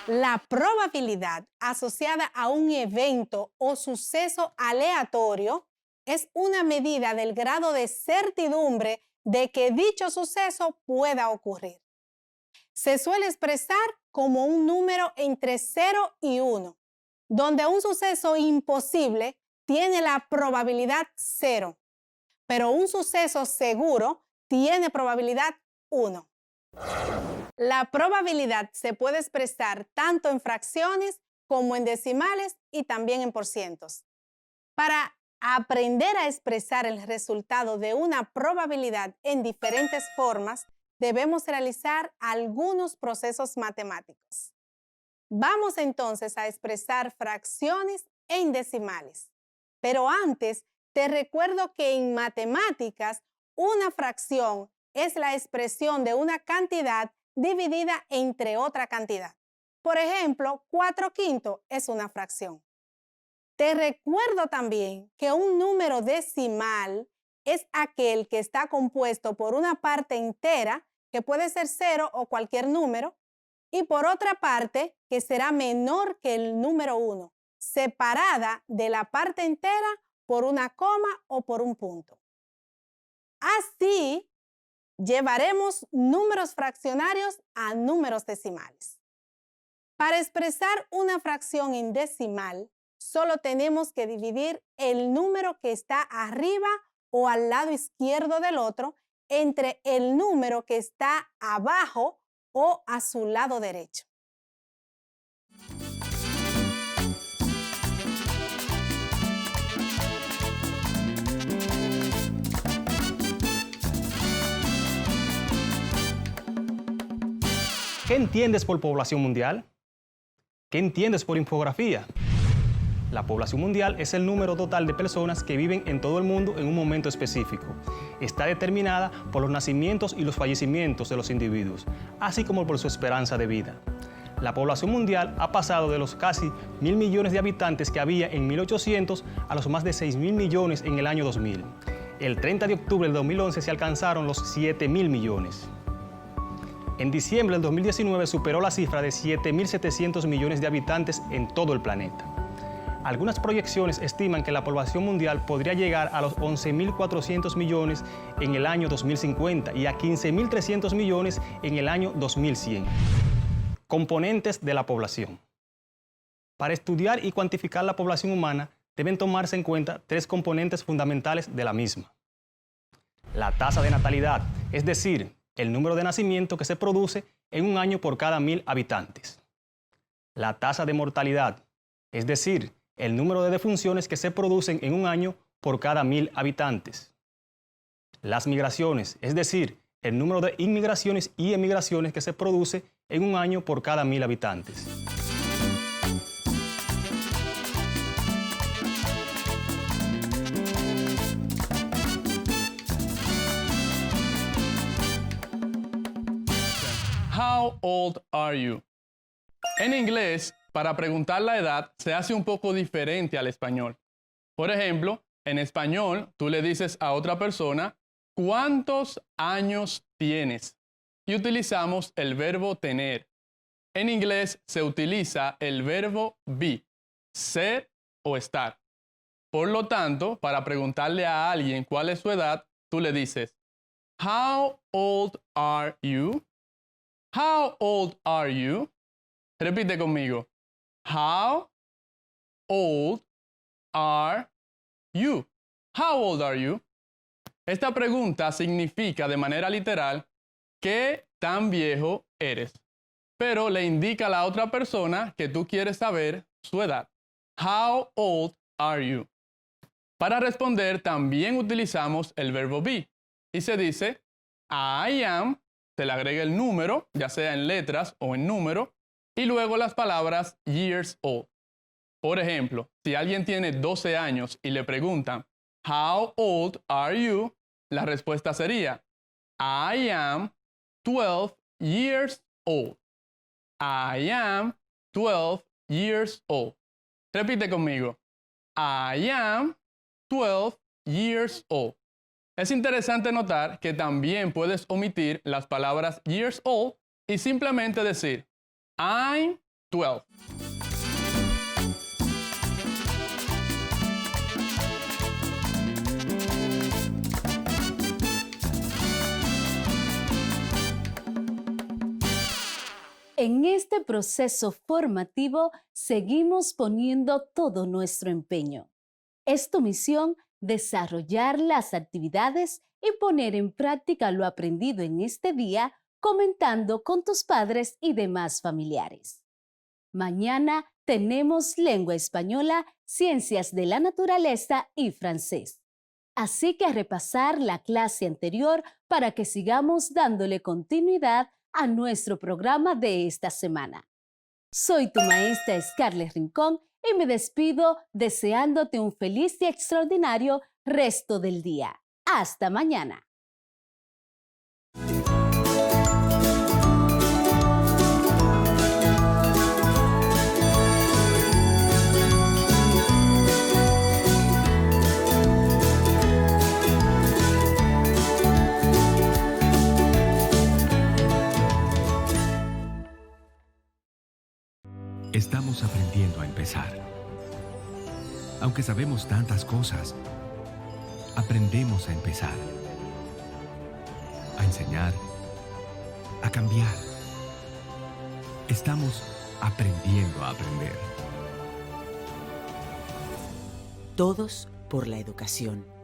La probabilidad asociada a un evento o suceso aleatorio es una medida del grado de certidumbre de que dicho suceso pueda ocurrir. Se suele expresar como un número entre 0 y 1, donde un suceso imposible tiene la probabilidad 0, pero un suceso seguro tiene probabilidad 1. La probabilidad se puede expresar tanto en fracciones como en decimales y también en porcientos. Para aprender a expresar el resultado de una probabilidad en diferentes formas, debemos realizar algunos procesos matemáticos. Vamos entonces a expresar fracciones en decimales. Pero antes, te recuerdo que en matemáticas, una fracción es la expresión de una cantidad dividida entre otra cantidad. Por ejemplo, 4/5 es una fracción. Te recuerdo también que un número decimal es aquel que está compuesto por una parte entera, que puede ser 0 o cualquier número, y por otra parte que será menor que el número 1, separada de la parte entera por una coma o por un punto. Así, llevaremos números fraccionarios a números decimales. Para expresar una fracción en decimal, solo tenemos que dividir el número que está arriba o al lado izquierdo del otro entre el número que está abajo o a su lado derecho. ¿Qué entiendes por población mundial? ¿Qué entiendes por infografía? La población mundial es el número total de personas que viven en todo el mundo en un momento específico. Está determinada por los nacimientos y los fallecimientos de los individuos, así como por su esperanza de vida. La población mundial ha pasado de los casi 1.000 millones de habitantes que había en 1800 a los más de 6.000 millones en el año 2000. El 30 de octubre del 2011 se alcanzaron los 7.000 millones. En diciembre del 2019 superó la cifra de 7.700 millones de habitantes en todo el planeta. Algunas proyecciones estiman que la población mundial podría llegar a los 11.400 millones en el año 2050 y a 15.300 millones en el año 2100. Componentes de la población. Para estudiar y cuantificar la población humana deben tomarse en cuenta 3 componentes fundamentales de la misma. La tasa de natalidad, es decir, el número de nacimientos que se produce en un año por cada 1.000 habitantes. La tasa de mortalidad, es decir, el número de defunciones que se producen en un año por cada 1.000 habitantes. Las migraciones, es decir, el número de inmigraciones y emigraciones que se produce en un año por cada 1.000 habitantes. How old are you? En inglés, para preguntar la edad se hace un poco diferente al español. Por ejemplo, en español tú le dices a otra persona ¿cuántos años tienes? Y utilizamos el verbo tener. En inglés se utiliza el verbo be, ser o estar. Por lo tanto, para preguntarle a alguien cuál es su edad, tú le dices How old are you? How old are you? Repite conmigo. How old are you? How old are you? Esta pregunta significa de manera literal ¿qué tan viejo eres? Pero le indica a la otra persona que tú quieres saber su edad. How old are you? Para responder también utilizamos el verbo be y se dice I am, se le agrega el número, ya sea en letras o en número, y luego las palabras years old. Por ejemplo, si alguien tiene 12 años y le preguntan How old are you? La respuesta sería I am 12 years old. I am 12 years old. Repite conmigo. I am 12 years old. Es interesante notar que también puedes omitir las palabras years old y simplemente decir I'm 12. En este proceso formativo seguimos poniendo todo nuestro empeño. Es tu misión desarrollar las actividades y poner en práctica lo aprendido en este día, comentando con tus padres y demás familiares. Mañana tenemos lengua española, ciencias de la naturaleza y francés. Así que a repasar la clase anterior para que sigamos dándole continuidad a nuestro programa de esta semana. Soy tu maestra Scarlett Rincón y me despido deseándote un feliz y extraordinario resto del día. Hasta mañana. Estamos aprendiendo a empezar. Aunque sabemos tantas cosas, aprendemos a empezar. A enseñar, a cambiar. Estamos aprendiendo a aprender. Todos por la educación.